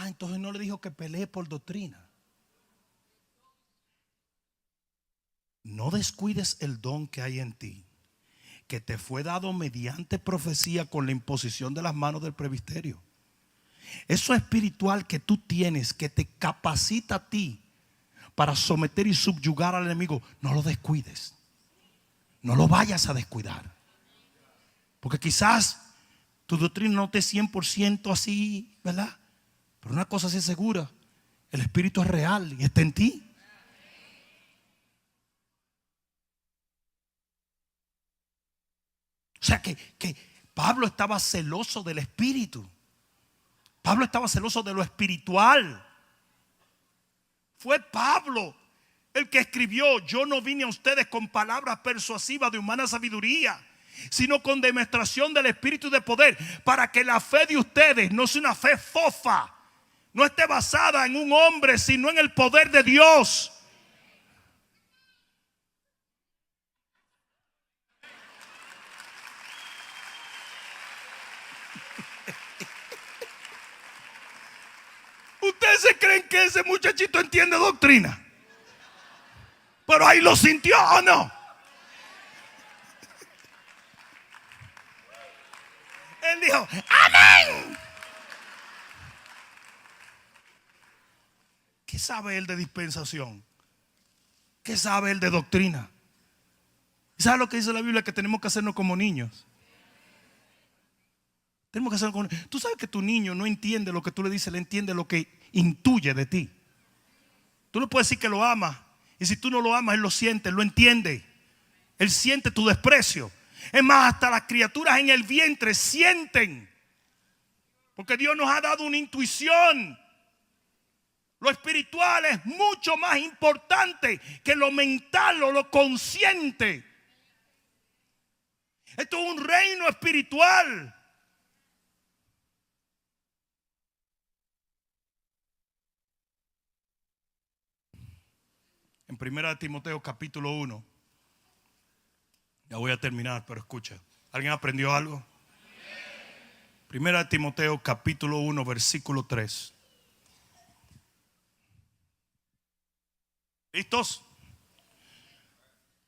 Entonces no le dijo que pelee por doctrina. No descuides el don que hay en ti, que te fue dado mediante profecía con la imposición de las manos del presbiterio. Eso espiritual que tú tienes, que te capacita a ti para someter y subyugar al enemigo, no lo descuides. No lo vayas a descuidar. Porque quizás tu doctrina no esté 100% así, ¿verdad? Pero una cosa sí es segura: el Espíritu es real y está en ti. O sea que Pablo estaba celoso del Espíritu. Pablo estaba celoso de lo espiritual. Fue Pablo el que escribió: yo no vine a ustedes con palabras persuasivas de humana sabiduría, sino con demostración del Espíritu y de poder, para que la fe de ustedes no sea una fe fofa, no esté basada en un hombre, sino en el poder de Dios. ¿Ustedes se creen que ese muchachito entiende doctrina? Pero ahí lo sintió, ¿o no? Él dijo: amén. ¿Qué sabe él de dispensación? ¿Qué sabe él de doctrina? ¿Sabe lo que dice la Biblia? Que tenemos que hacernos como niños. Tenemos que hacernos como niños. Tú sabes que tu niño no entiende lo que tú le dices, le entiende lo que intuye de ti. Tú no puedes decir que lo amas, y si tú no lo amas, él lo siente, él lo entiende. Él siente tu desprecio. Es más, hasta las criaturas en el vientre sienten, porque Dios nos ha dado una intuición. Lo espiritual es mucho más importante que lo mental o lo consciente. Esto es un reino espiritual. En 1 Timoteo capítulo 1. Ya voy a terminar, pero escucha. ¿Alguien aprendió algo? 1 Timoteo capítulo 1 versículo 3. ¿Listos?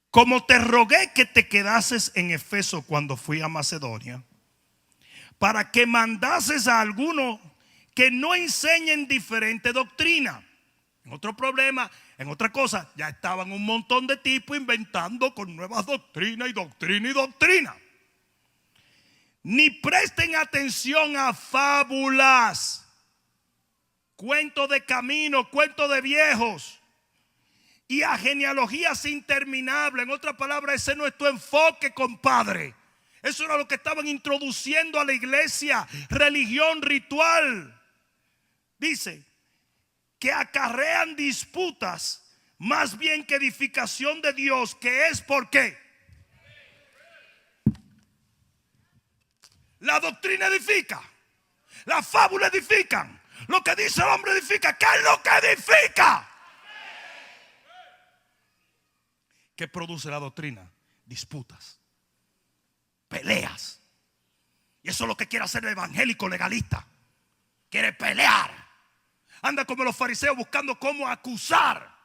Como te rogué que te quedases en Efeso cuando fui a Macedonia, para que mandases a algunos que no enseñen diferente doctrina. En otro problema, en otra cosa, ya estaban un montón de tipos inventando con nuevas doctrinas y doctrina y doctrina. Ni presten atención a fábulas, cuentos de camino, cuentos de viejos, y a genealogías interminables. En otra palabra, ese no es tu enfoque, compadre. Eso era lo que estaban introduciendo a la iglesia: religión ritual. Dice que acarrean disputas más bien que edificación de Dios, que es ¿por qué? La doctrina edifica, la fábula edifican, lo que dice el hombre edifica. ¿Qué es lo que edifica? ¿Qué produce la doctrina? Disputas, peleas. Y eso es lo que quiere hacer el evangélico legalista. Quiere pelear. Anda como los fariseos buscando cómo acusar.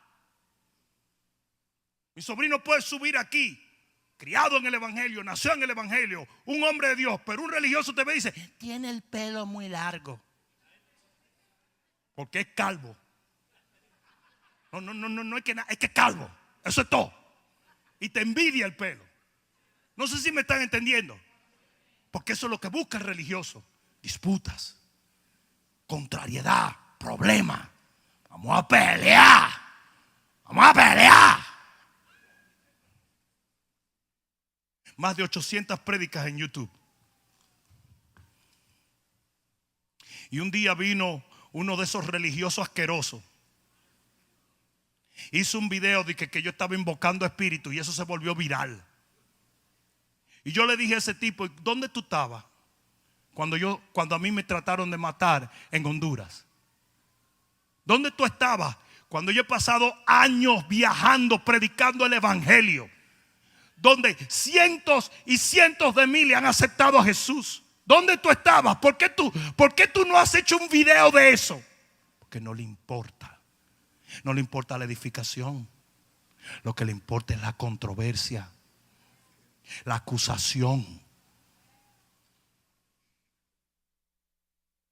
Mi sobrino puede subir aquí, criado en el evangelio, nació en el evangelio, un hombre de Dios, pero un religioso te ve y dice: tiene el pelo muy largo, porque es calvo. No es que nada, es que es calvo. Eso es todo. Y te envidia el pelo. No sé si me están entendiendo. Porque eso es lo que busca el religioso: disputas, contrariedad, problemas. Vamos a pelear. Vamos a pelear. Más de 800 prédicas en YouTube. Y un día vino uno de esos religiosos asquerosos. Hizo un video de que yo estaba invocando espíritus, y eso se volvió viral. Y yo le dije a ese tipo: ¿dónde tú estabas cuando a mí me trataron de matar en Honduras? ¿Dónde tú estabas cuando yo he pasado años viajando predicando el evangelio, donde cientos y cientos de miles han aceptado a Jesús? ¿Dónde tú estabas? ¿Por qué tú no has hecho un video de eso? Porque no le importa. No le importa la edificación. Lo que le importa es la controversia, la acusación.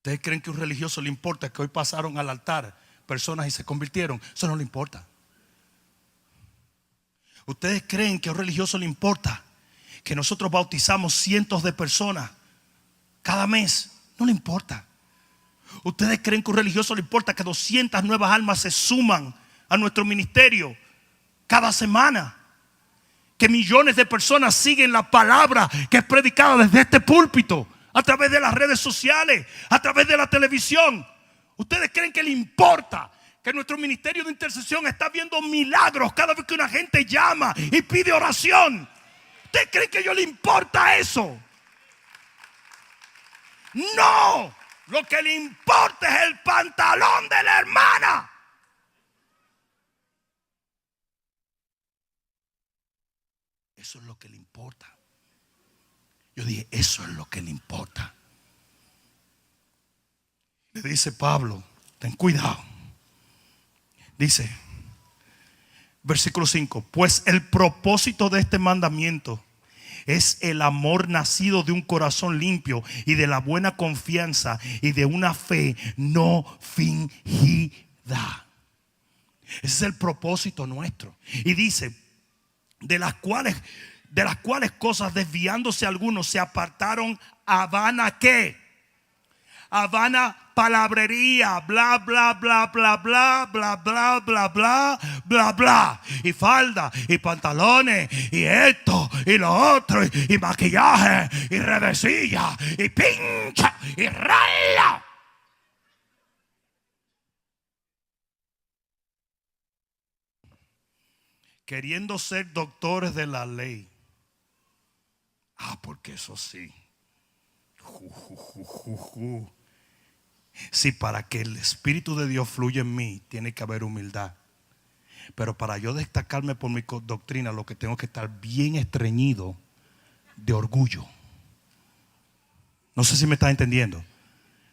¿Ustedes creen que a un religioso le importa que hoy pasaron al altar personas y se convirtieron? Eso no le importa. ¿Ustedes creen que a un religioso le importa que nosotros bautizamos cientos de personas cada mes? No le importa. ¿Ustedes creen que a un religioso le importa que 200 nuevas almas se suman a nuestro ministerio cada semana? Que millones de personas siguen la palabra que es predicada desde este púlpito, a través de las redes sociales, a través de la televisión. ¿Ustedes creen que le importa que nuestro ministerio de intercesión está viendo milagros cada vez que una gente llama y pide oración? ¿Ustedes creen que a ellos le importa eso? No, lo que le importa es el pantalón de la hermana. Eso es lo que le importa. Yo dije, eso es lo que le importa. Le dice Pablo, ten cuidado. Dice, versículo 5, pues el propósito de este mandamiento es el amor nacido de un corazón limpio y de la buena confianza y de una fe no fingida. Ese es el propósito nuestro. Y dice, de las cuales cosas desviándose algunos se apartaron a vana ¿qué? A vana palabrería, bla bla bla bla bla bla bla bla bla bla bla, y falda y pantalones y esto y lo otro y maquillaje y redecilla y pincha y raya. Queriendo ser doctores de la ley. Porque eso sí. Sí, para que el Espíritu de Dios fluya en mí, tiene que haber humildad. Pero para yo destacarme por mi doctrina, lo que tengo que estar bien estreñido de orgullo. No sé si me está entendiendo.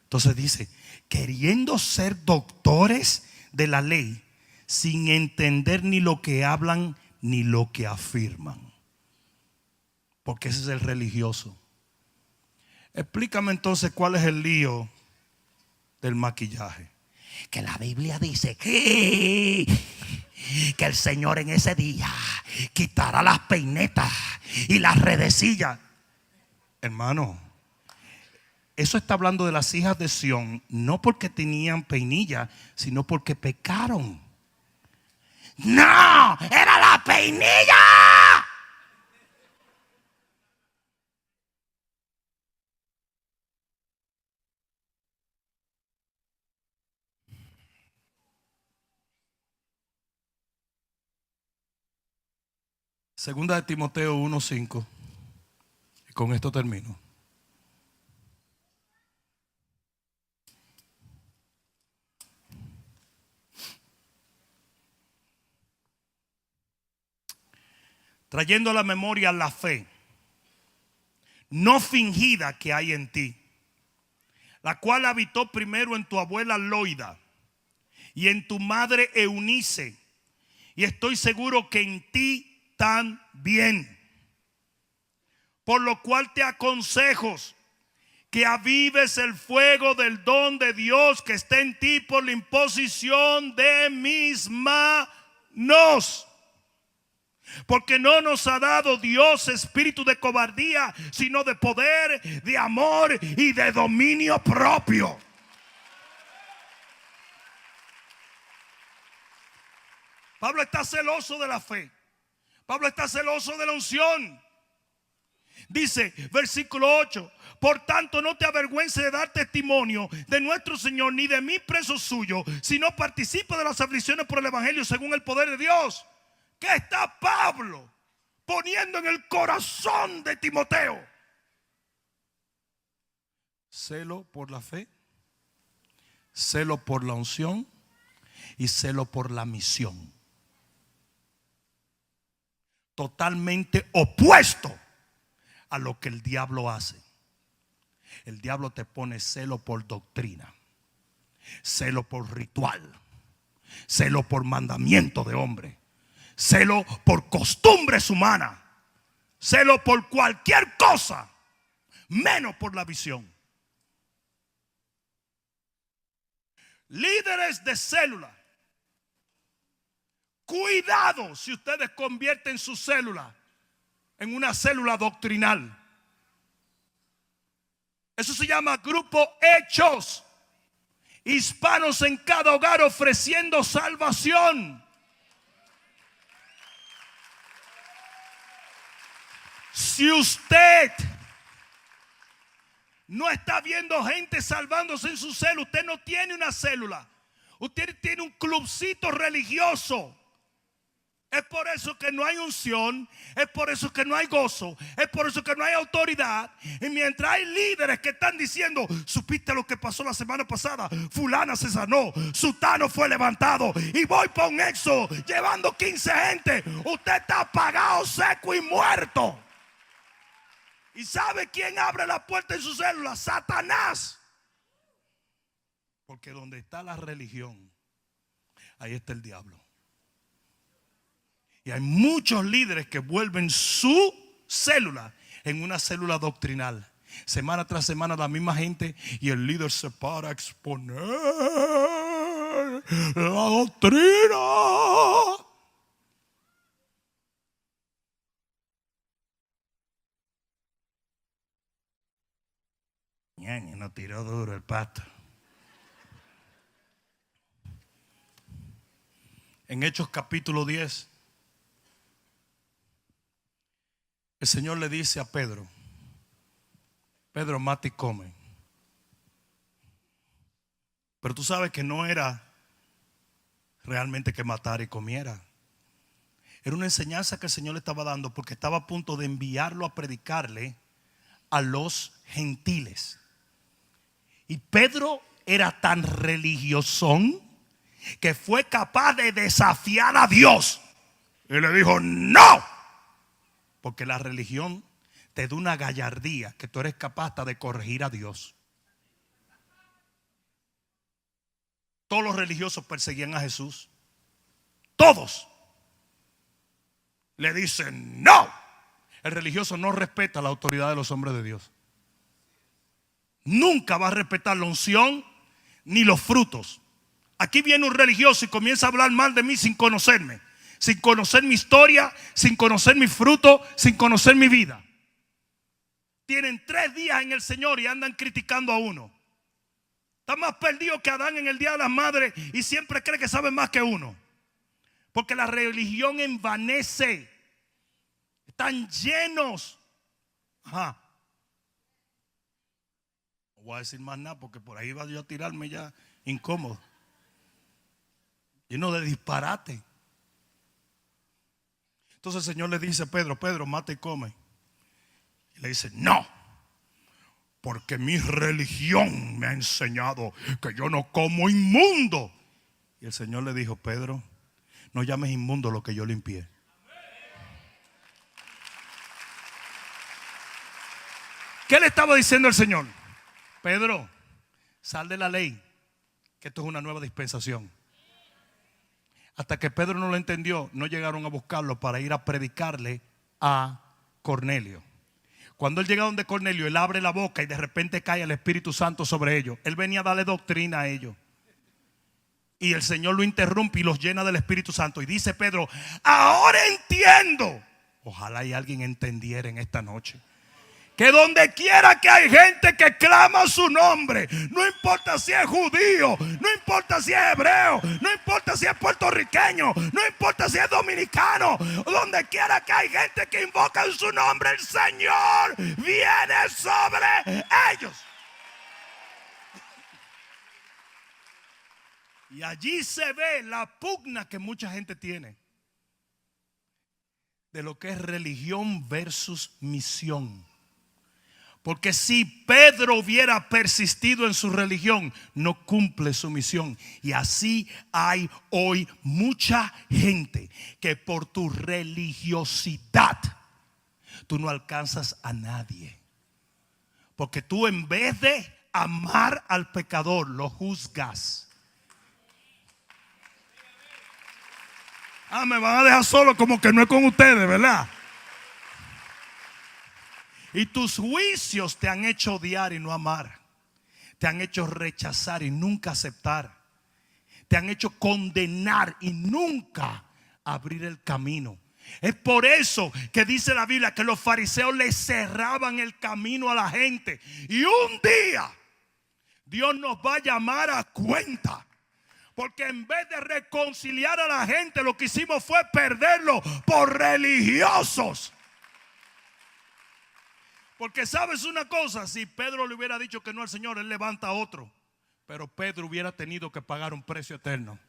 Entonces dice, queriendo ser doctores de la ley, sin entender ni lo que hablan ni lo que afirman. Porque ese es el religioso. Explícame entonces cuál es el lío del maquillaje. Que la Biblia dice que el Señor en ese día quitará las peinetas y las redecillas. Hermano, eso está hablando de las hijas de Sión, no porque tenían peinilla, sino porque pecaron. No, era la peinilla. Segunda de Timoteo 1:5. Y con esto termino. Trayendo a la memoria la fe no fingida que hay en ti, la cual habitó primero en tu abuela Loida y en tu madre Eunice, y estoy seguro que en ti también. Por lo cual te aconsejo que avives el fuego del don de Dios que está en ti por la imposición de mis manos. Porque no nos ha dado Dios espíritu de cobardía, sino de poder, de amor y de dominio propio. Pablo está celoso de la fe. Pablo está celoso de la unción. Dice, versículo 8: por tanto, no te avergüences de dar testimonio de nuestro Señor, ni de mí preso suyo, sino participa de las aflicciones por el evangelio según el poder de Dios. ¿Qué está Pablo poniendo en el corazón de Timoteo? Celo por la fe, celo por la unción y celo por la misión. Totalmente opuesto a lo que el diablo hace. El diablo te pone celo por doctrina, celo por ritual, celo por mandamiento de hombre, celo por costumbres humanas, celo por cualquier cosa, menos por la visión. Líderes de célula, cuidado si ustedes convierten su célula en una célula doctrinal. Eso se llama grupo Hechos. Hispanos en cada hogar ofreciendo salvación. Si usted no está viendo gente salvándose en su célula, usted no tiene una célula, usted tiene un clubcito religioso. Es por eso que no hay unción, es por eso que no hay gozo, es por eso que no hay autoridad. Y mientras hay líderes que están diciendo: supiste lo que pasó la semana pasada, fulana se sanó, sutano fue levantado, y voy por un éxodo llevando 15 gente, usted está apagado, seco y muerto. ¿Y sabe quién abre la puerta en su célula? Satanás. Porque donde está la religión, ahí está el diablo. Y hay muchos líderes que vuelven su célula en una célula doctrinal. Semana tras semana la misma gente, y el líder se para a exponer la doctrina. No tiró duro el pato. En Hechos capítulo 10, el Señor le dice a Pedro: Pedro, mata y come. Pero tú sabes que no era realmente que matara y comiera. Era una enseñanza que el Señor le estaba dando, porque estaba a punto de enviarlo a predicarle a los gentiles. Y Pedro era tan religiosón que fue capaz de desafiar a Dios. Y le dijo: no. Porque la religión te da una gallardía que tú eres capaz hasta de corregir a Dios. Todos los religiosos perseguían a Jesús. Todos. Le dicen: no. El religioso no respeta la autoridad de los hombres de Dios. Nunca va a respetar la unción ni los frutos. Aquí viene un religioso y comienza a hablar mal de mí sin conocerme, sin conocer mi historia, sin conocer mi fruto, sin conocer mi vida. Tienen 3 días en el Señor y andan criticando a uno. Está más perdido que Adán en el día de las madres y siempre cree que sabe más que uno. Porque la religión envanece. Están llenos. No voy a decir más nada porque por ahí va yo a tirarme ya incómodo. Lleno de disparate. Entonces el Señor le dice a Pedro: Pedro, mata y come. Y le dice: no, porque mi religión me ha enseñado que yo no como inmundo. Y el Señor le dijo: Pedro, no llames inmundo lo que yo limpié. ¿Qué le estaba diciendo el Señor? Pedro, sal de la ley, que esto es una nueva dispensación. Hasta que Pedro no lo entendió, no llegaron a buscarlo para ir a predicarle a Cornelio. Cuando él llega donde Cornelio, él abre la boca y de repente cae el Espíritu Santo sobre ellos. Él venía a darle doctrina a ellos. Y el Señor lo interrumpe y los llena del Espíritu Santo. Y dice Pedro: ahora entiendo. Ojalá y alguien entendiera en esta noche que donde quiera que hay gente que clama su nombre, no importa si es judío, no importa si es hebreo, no importa si es puertorriqueño, no importa si es dominicano, donde quiera que hay gente que invoca en su nombre, el Señor viene sobre ellos. Y allí se ve la pugna que mucha gente tiene de lo que es religión versus misión. Porque si Pedro hubiera persistido en su religión, no cumple su misión. Y así hay hoy mucha gente que por tu religiosidad tú no alcanzas a nadie. Porque tú, en vez de amar al pecador, lo juzgas. Me van a dejar solo, como que no es con ustedes, ¿verdad? Y tus juicios te han hecho odiar y no amar. Te han hecho rechazar y nunca aceptar. te han hecho condenar y nunca abrir el camino. Es por eso que dice la Biblia que los fariseos le cerraban el camino a la gente. Y un día Dios nos va a llamar a cuenta. Porque en vez de reconciliar a la gente, lo que hicimos fue perderlo por religiosos. Porque sabes una cosa, si Pedro le hubiera dicho que no al Señor, él levanta a otro. Pero Pedro hubiera tenido que pagar un precio eterno.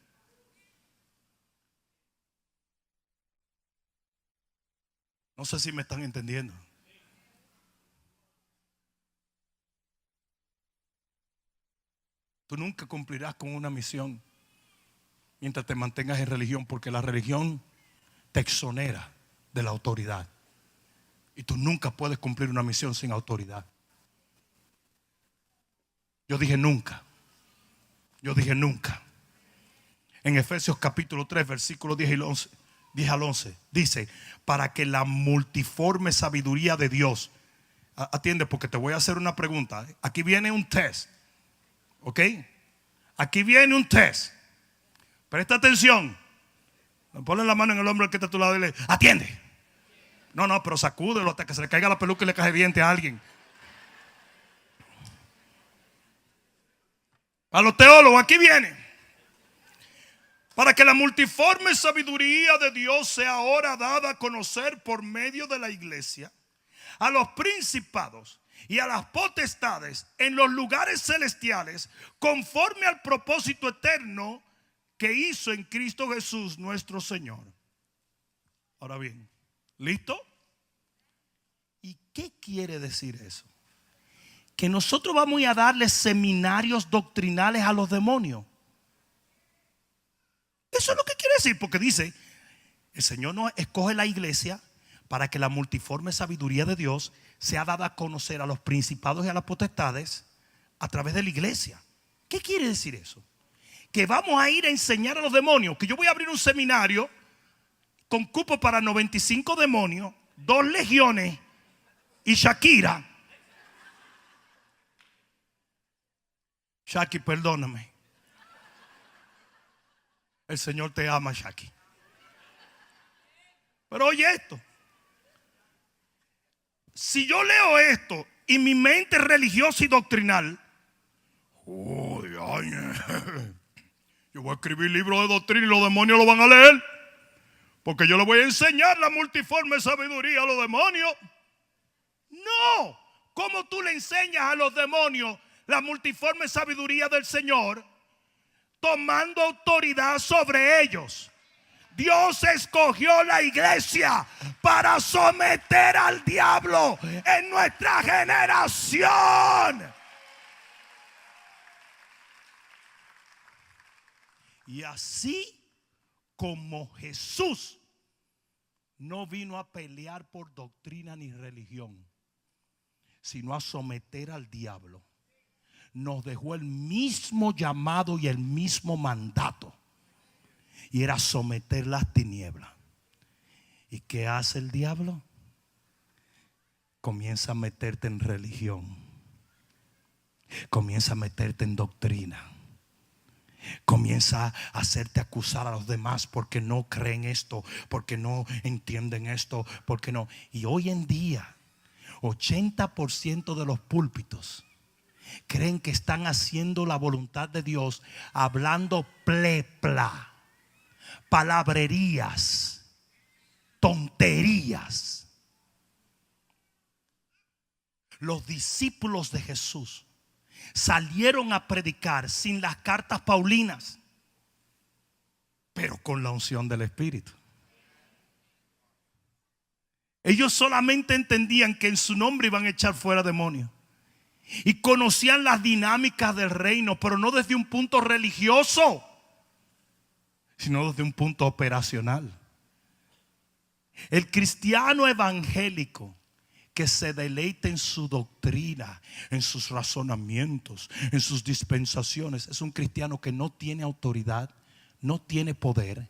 No sé si me están entendiendo. Tú nunca cumplirás con una misión mientras te mantengas en religión, porque la religión te exonera de la autoridad. Y tú nunca puedes cumplir una misión sin autoridad. Yo dije nunca. Yo dije nunca. En Efesios capítulo 3, versículos 10 al 11, dice: para que la multiforme sabiduría de Dios. Atiende, porque te voy a hacer una pregunta. Aquí viene un test. ¿Ok? Aquí viene un test. Presta atención. Ponle la mano en el hombro al que está a tu lado y le atiende. No, pero sacúdelo hasta que se le caiga la peluca y le cae diente a alguien. A los teólogos, aquí viene. Para que la multiforme sabiduría de Dios sea ahora dada a conocer por medio de la iglesia a los principados y a las potestades en los lugares celestiales, conforme al propósito eterno que hizo en Cristo Jesús nuestro Señor. Ahora bien, ¿listo? ¿Y qué quiere decir eso? Que nosotros vamos a darle seminarios doctrinales a los demonios. Eso es lo que quiere decir, porque dice: el Señor nos escoge la iglesia para que la multiforme sabiduría de Dios sea dada a conocer a los principados y a las potestades a través de la iglesia. ¿Qué quiere decir eso? Que vamos a ir a enseñar a los demonios, que yo voy a abrir un seminario con cupo para 95 demonios, 2 legiones y Shakira. Shaki, perdóname. El Señor te ama, Shaki. Pero oye esto. Si yo leo esto y mi mente es religiosa y doctrinal, yo voy a escribir libros de doctrina y los demonios lo van a leer, porque yo le voy a enseñar la multiforme sabiduría a los demonios. No. ¿Cómo tú le enseñas a los demonios la multiforme sabiduría del Señor? Tomando autoridad sobre ellos. Dios escogió la iglesia para someter al diablo en nuestra generación. Y así como Jesús no vino a pelear por doctrina ni religión, sino a someter al diablo, nos dejó el mismo llamado y el mismo mandato. Y era someter las tinieblas. ¿Y qué hace el diablo? Comienza a meterte en religión. Comienza a meterte en doctrina. Comienza a hacerte acusar a los demás porque no creen esto, porque no entienden esto, porque no. Y hoy en día 80% de los púlpitos creen que están haciendo la voluntad de Dios, hablando plepla, palabrerías, tonterías. Los discípulos de Jesús salieron a predicar sin las cartas paulinas, pero con la unción del Espíritu. Ellos solamente entendían que en su nombre iban a echar fuera demonios y conocían las dinámicas del reino, pero no desde un punto religioso, sino desde un punto operacional. El cristiano evangélico que se deleita en su doctrina, en sus razonamientos, en sus dispensaciones, es un cristiano que no tiene autoridad, no tiene poder.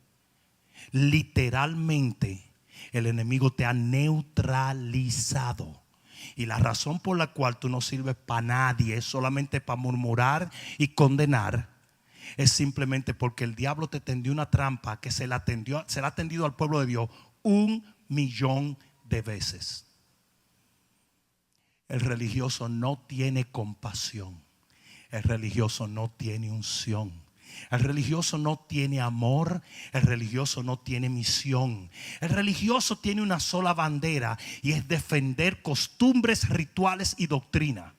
Literalmente el enemigo te ha neutralizado. Y la razón por la cual tú no sirves para nadie, es solamente para murmurar y condenar, es simplemente porque el diablo te tendió una trampa que se la ha tendido al pueblo de Dios 1,000,000 de veces. El religioso no tiene compasión. El religioso no tiene unción. El religioso no tiene amor. El religioso no tiene misión. El religioso tiene una sola bandera, y es defender costumbres, rituales y doctrina.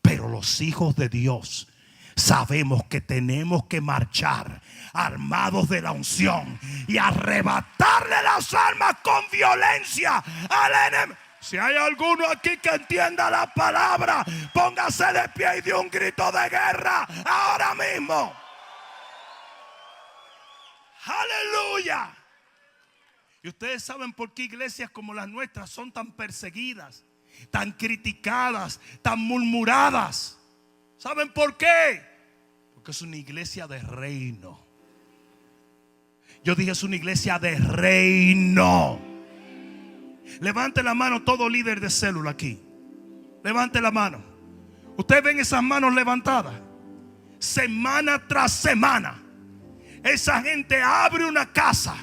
Pero los hijos de Dios sabemos que tenemos que marchar armados de la unción y arrebatarle las armas con violencia al enemigo. Si hay alguno aquí que entienda la palabra, póngase de pie y dé un grito de guerra ahora mismo. Aleluya. Y ustedes saben por qué iglesias como las nuestras son tan perseguidas, tan criticadas, tan murmuradas. ¿Saben por qué? Porque es una iglesia de reino. Yo dije, es una iglesia de reino. Levante la mano todo líder de célula aquí. Levante la mano. Ustedes ven esas manos levantadas. Semana tras semana, esa gente abre una casa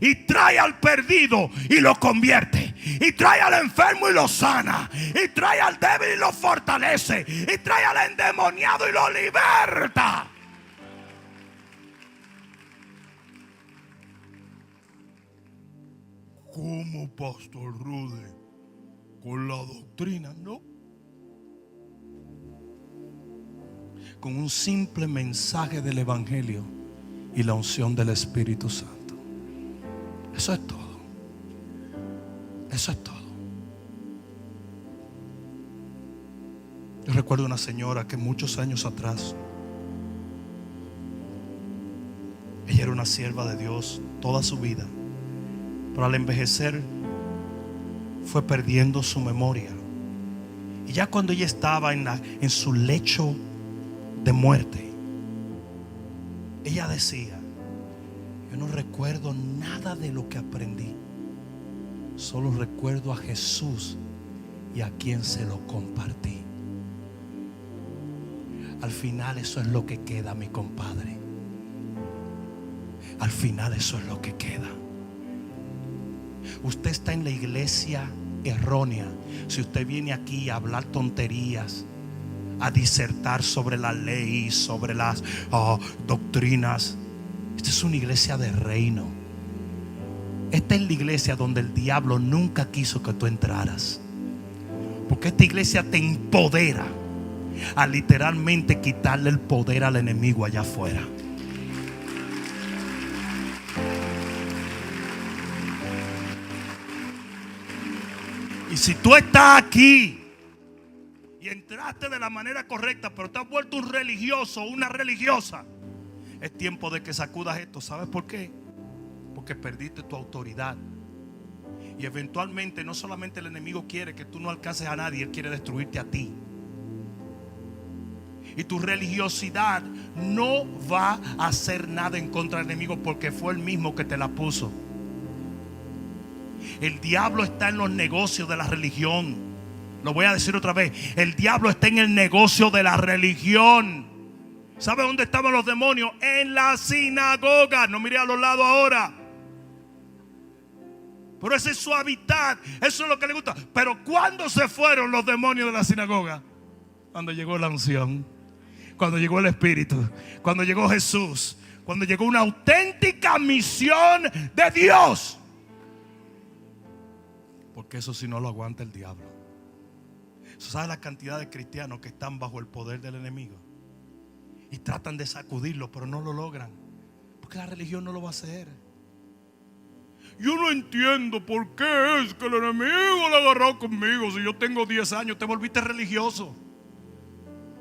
y trae al perdido y lo convierte, y trae al enfermo y lo sana, y trae al débil y lo fortalece, y trae al endemoniado y lo liberta. ¿Cómo, Pastor Rude? Con la doctrina, no. Con un simple mensaje del evangelio y la unción del Espíritu Santo. Eso es todo. Eso es todo. Yo recuerdo una señora que muchos años atrás, ella era una sierva de Dios toda su vida, pero al envejecer fue perdiendo su memoria. Y ya cuando ella estaba en su lecho de muerte, ella decía: yo no recuerdo nada de lo que aprendí, solo recuerdo a Jesús y a quien se lo compartí. Al final eso es lo que queda, mi compadre. Al final eso es lo que queda. Usted está en la iglesia errónea si usted viene aquí a hablar tonterías, a disertar sobre la ley, sobre las doctrinas. Esta es una iglesia de reino. Esta es la iglesia donde el diablo nunca quiso que tú entraras, porque esta iglesia te empodera a literalmente quitarle el poder al enemigo allá afuera. Y si tú estás aquí y entraste de la manera correcta, pero te has vuelto un religioso o una religiosa, es tiempo de que sacudas esto. ¿Sabes por qué? Porque perdiste tu autoridad. Y eventualmente no solamente el enemigo quiere que tú no alcances a nadie, él quiere destruirte a ti. Y tu religiosidad no va a hacer nada en contra del enemigo, porque fue él mismo que te la puso. El diablo está en los negocios de la religión. Lo voy a decir otra vez: el diablo está en el negocio de la religión. ¿Sabe dónde estaban los demonios? En la sinagoga. No mire a los lados ahora. Pero ese es su hábitat. Eso es lo que le gusta. Pero ¿cuándo se fueron los demonios de la sinagoga? Cuando llegó la unción, cuando llegó el Espíritu, cuando llegó Jesús, cuando llegó una auténtica misión de Dios. Porque eso sí no lo aguanta el diablo. ¿Sabe la cantidad de cristianos que están bajo el poder del enemigo? Y tratan de sacudirlo, pero no lo logran, porque la religión no lo va a hacer. Yo no entiendo por qué es que el enemigo le agarró conmigo. Si yo tengo 10 años, te volviste religioso.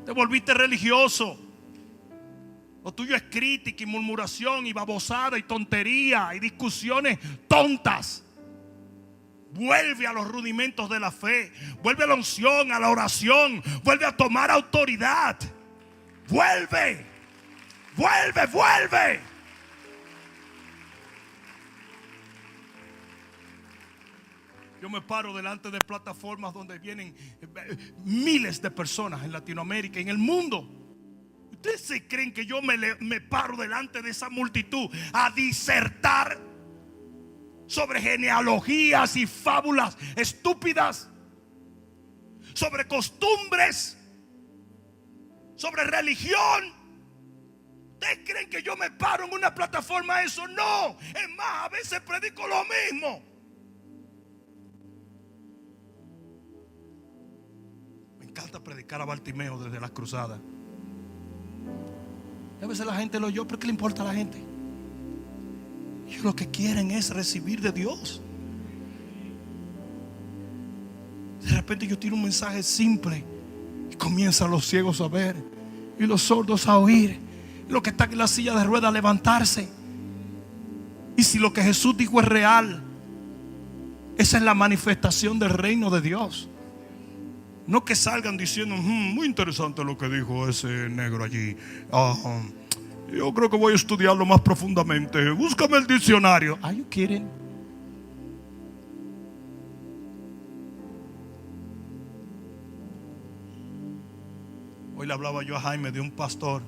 Te volviste religioso. Lo tuyo es crítica y murmuración y babosada y tontería y discusiones tontas. Vuelve a los rudimentos de la fe. Vuelve a la unción, a la oración. Vuelve a tomar autoridad. Vuelve. Vuelve, vuelve. Yo me paro delante de plataformas donde vienen miles de personas en Latinoamérica, en el mundo. ¿Ustedes se creen que yo me paro delante de esa multitud a disertar sobre genealogías y fábulas estúpidas, sobre costumbres, sobre religión? ¿Ustedes creen que yo me paro en una plataforma a eso? No. Es más, a veces predico lo mismo. Me encanta predicar a Bartimeo desde las cruzadas. Y a veces la gente lo oyó, pero ¿qué le importa a la gente? Ellos lo que quieren es recibir de Dios. De repente yo tiro un mensaje simple y comienzan los ciegos a ver y los sordos a oír, y los que están en la silla de ruedas a levantarse. Y si lo que Jesús dijo es real, esa es la manifestación del reino de Dios. No que salgan diciendo muy interesante lo que dijo ese negro allí. Yo creo que voy a estudiarlo más profundamente. Búscame el diccionario. Are you kidding? Hoy le hablaba yo a Jaime de un pastor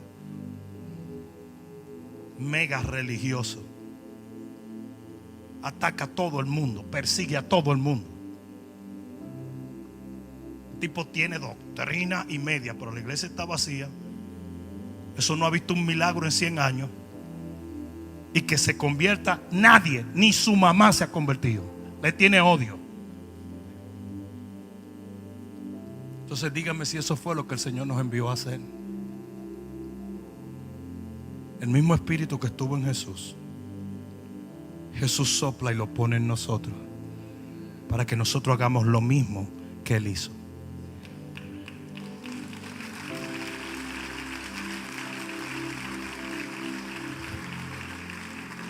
mega religioso. Ataca a todo el mundo, persigue a todo el mundo. El tipo tiene doctrina y media, pero la iglesia está vacía. Eso no ha visto un milagro en 100 años. Y que se convierta nadie, ni su mamá se ha convertido. Le tiene odio. Entonces dígame si eso fue lo que el Señor nos envió a hacer. El mismo espíritu que estuvo en Jesús, Jesús sopla y lo pone en nosotros, para que nosotros hagamos lo mismo que Él hizo.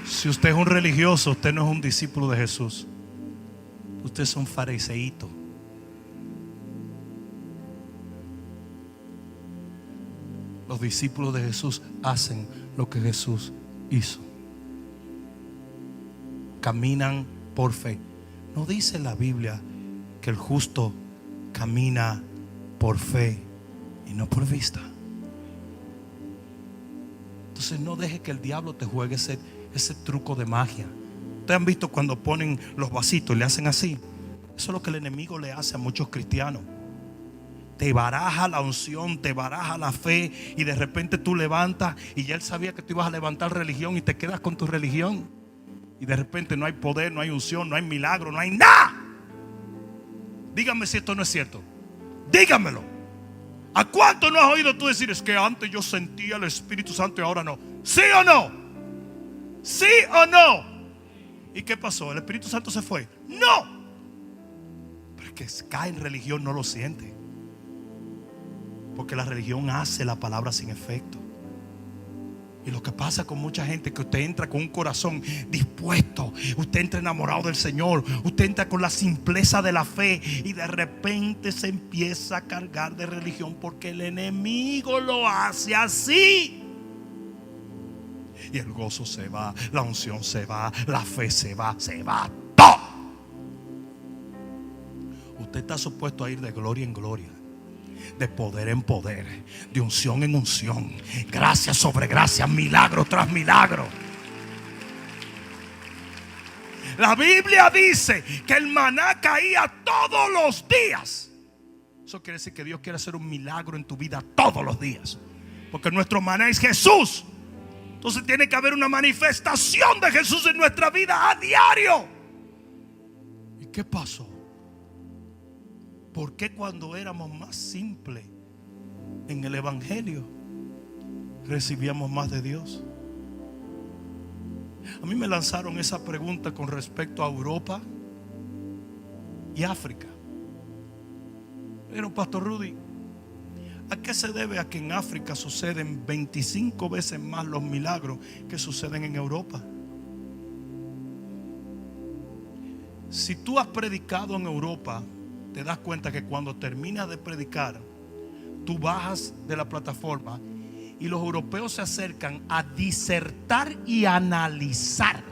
Si usted es un religioso, usted no es un discípulo de Jesús. Usted es un fariseíto. Los discípulos de Jesús hacen lo que Jesús hizo. Caminan por fe. ¿No dice la Biblia que el justo camina por fe y no por vista? Entonces no deje que el diablo te juegue ese truco de magia. Ustedes han visto cuando ponen los vasitos y le hacen así. Eso es lo que el enemigo le hace a muchos cristianos. Te baraja la unción, te baraja la fe, y de repente tú levantas y ya él sabía que tú ibas a levantar religión y te quedas con tu religión. Y de repente no hay poder, no hay unción, no hay milagro, no hay nada. Dígame si esto no es cierto. Dígamelo. ¿A cuánto no has oído tú decir: es que antes yo sentía el Espíritu Santo y ahora no? ¿Sí o no? ¿Sí o no? ¿Y qué pasó? ¿El Espíritu Santo se fue? No. Pero es que cae en religión, no lo siente. Porque la religión hace la palabra sin efecto. Y lo que pasa con mucha gente es que usted entra con un corazón dispuesto, usted entra enamorado del Señor, usted entra con la simpleza de la fe, y de repente se empieza a cargar de religión porque el enemigo lo hace así. Y el gozo se va, la unción se va, la fe se va todo. Usted está supuesto a ir de gloria en gloria, de poder en poder, de unción en unción, gracia sobre gracia, milagro tras milagro. La Biblia dice que el maná caía todos los días. Eso quiere decir que Dios quiere hacer un milagro en tu vida todos los días, porque nuestro maná es Jesús. Entonces tiene que haber una manifestación de Jesús en nuestra vida a diario. ¿Y qué pasó? ¿Por qué cuando éramos más simples en el Evangelio recibíamos más de Dios? A mí me lanzaron esa pregunta con respecto a Europa y África. Pero Pastor Rudy, ¿a qué se debe a que en África suceden 25 veces más los milagros que suceden en Europa? Si tú has predicado en Europa, te das cuenta que cuando terminas de predicar, tú bajas de la plataforma y los europeos se acercan a disertar y analizar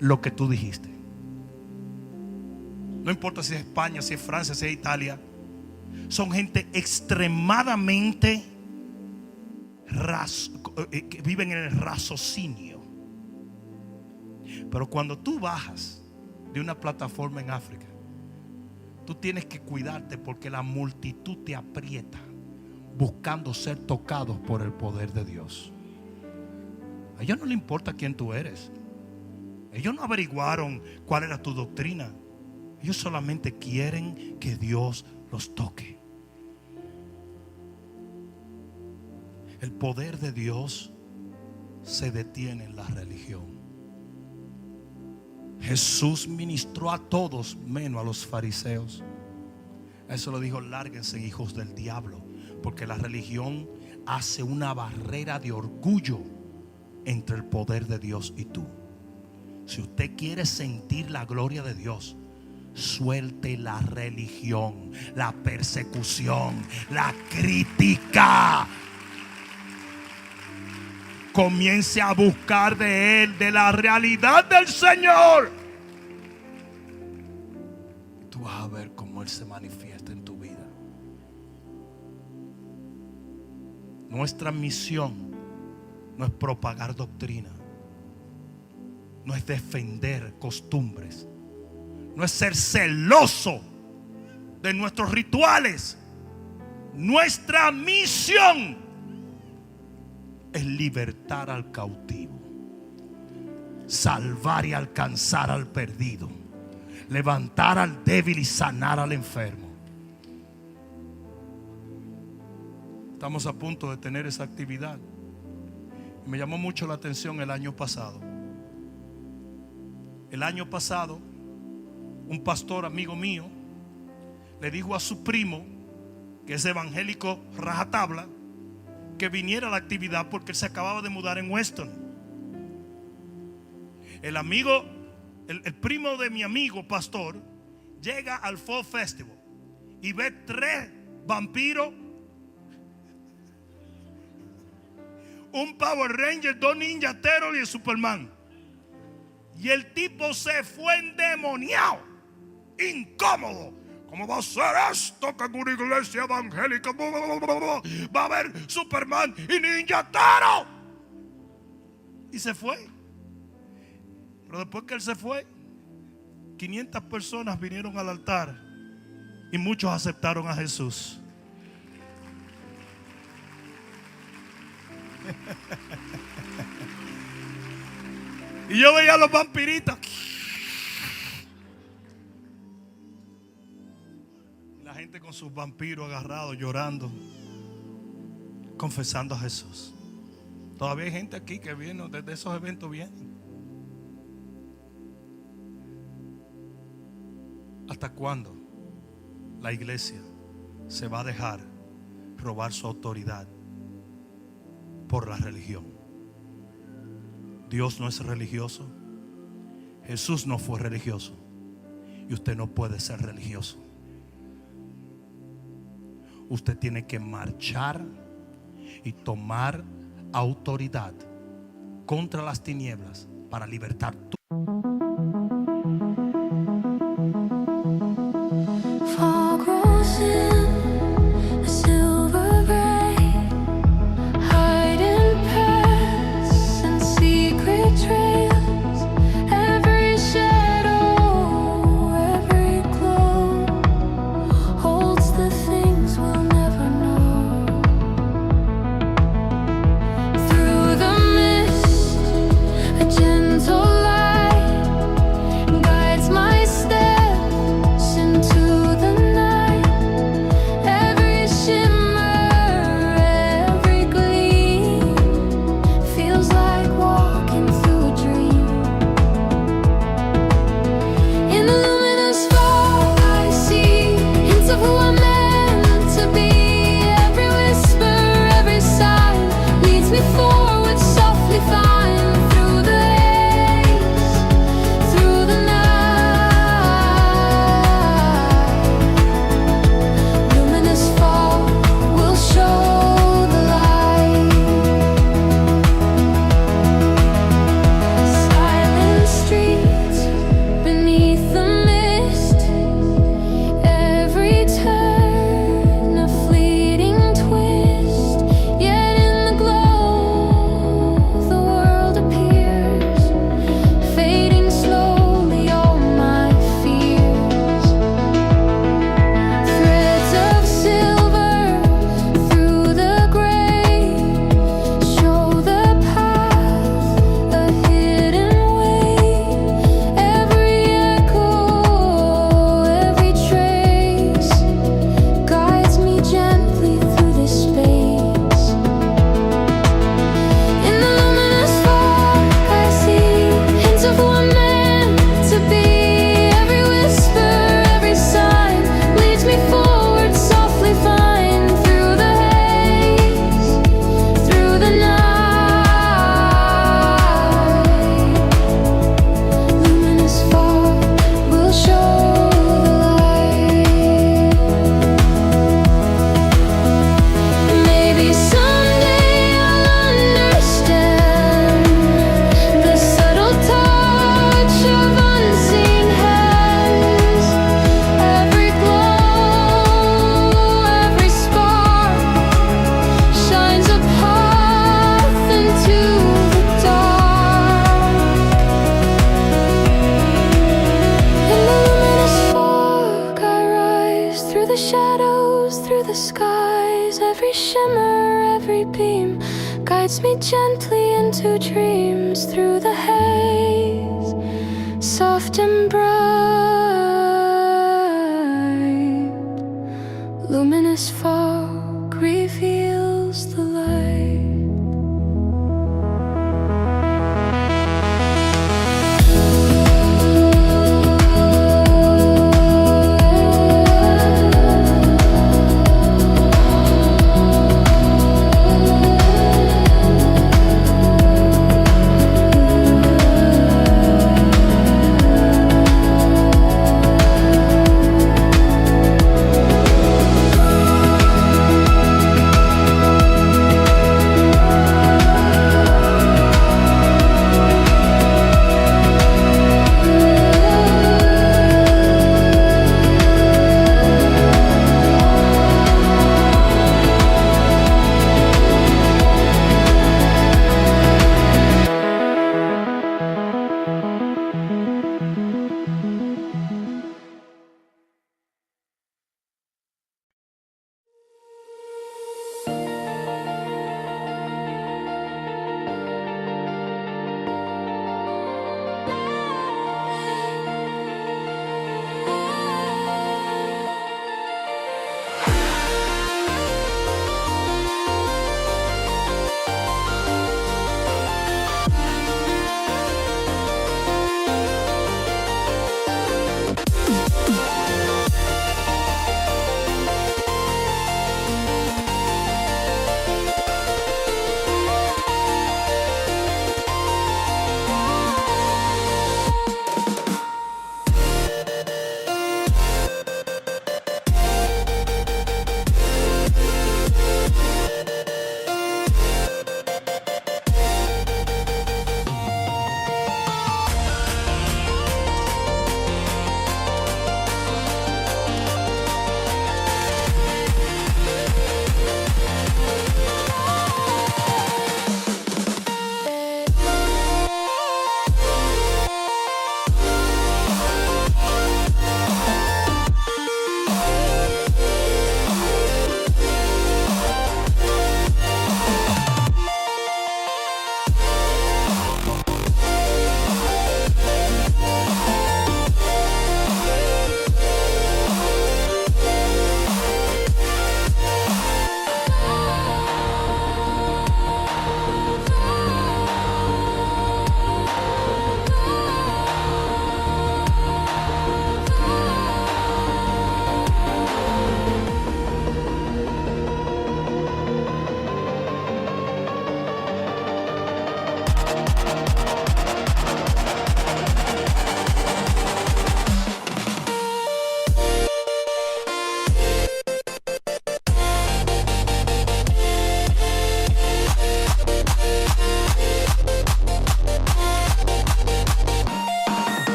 lo que tú dijiste. No importa si es España, si es Francia, si es Italia. Son gente extremadamente que viven en el raciocinio. Pero cuando tú bajas de una plataforma en África, tú tienes que cuidarte porque la multitud te aprieta buscando ser tocados por el poder de Dios. A ellos no les importa quién tú eres. Ellos no averiguaron cuál era tu doctrina. Ellos solamente quieren que Dios los toque. El poder de Dios se detiene en la religión. Jesús ministró a todos menos a los fariseos. Eso lo dijo: lárguense, hijos del diablo, porque la religión hace una barrera de orgullo entre el poder de Dios y tú. Si usted quiere sentir la gloria de Dios, suelte la religión, la persecución, la crítica. Comience a buscar de Él, de la realidad del Señor. Tú vas a ver cómo Él se manifiesta en tu vida. Nuestra misión no es propagar doctrina, no es defender costumbres, no es ser celoso de nuestros rituales. Nuestra misión es libertar al cautivo, salvar y alcanzar al perdido, levantar al débil y sanar al enfermo. Estamos a punto de tener esa actividad. Me llamó mucho la atención el año pasado. El año pasado, un pastor amigo mío le dijo a su primo, que es evangélico rajatabla, que viniera a la actividad porque él se acababa de mudar en Weston. El amigo, el primo de mi amigo pastor, llega al Fall Festival y ve 3 vampiros, un Power Ranger, 2 Ninja Turtles y el Superman. Y el tipo se fue endemoniado, incómodo. ¿Cómo va a ser esto que en una iglesia evangélica va a haber Superman y Ninja Turtle? Y se fue. Pero después que él se fue, 500 personas vinieron al altar y muchos aceptaron a Jesús. Y yo veía a los vampiritos, la gente con sus vampiros agarrados, llorando, confesando a Jesús. Todavía hay gente aquí que viene desde esos eventos, vienen. ¿Hasta cuándo la iglesia se va a dejar robar su autoridad por la religión? Dios no es religioso. Jesús no fue religioso. Y usted no puede ser religioso. Usted tiene que marchar y tomar autoridad contra las tinieblas para libertar tu. Gentle light Through the shadows, through the skies, every shimmer, every beam guides me gently into dreams. Through the haze, soft and bright, luminous fog reveals the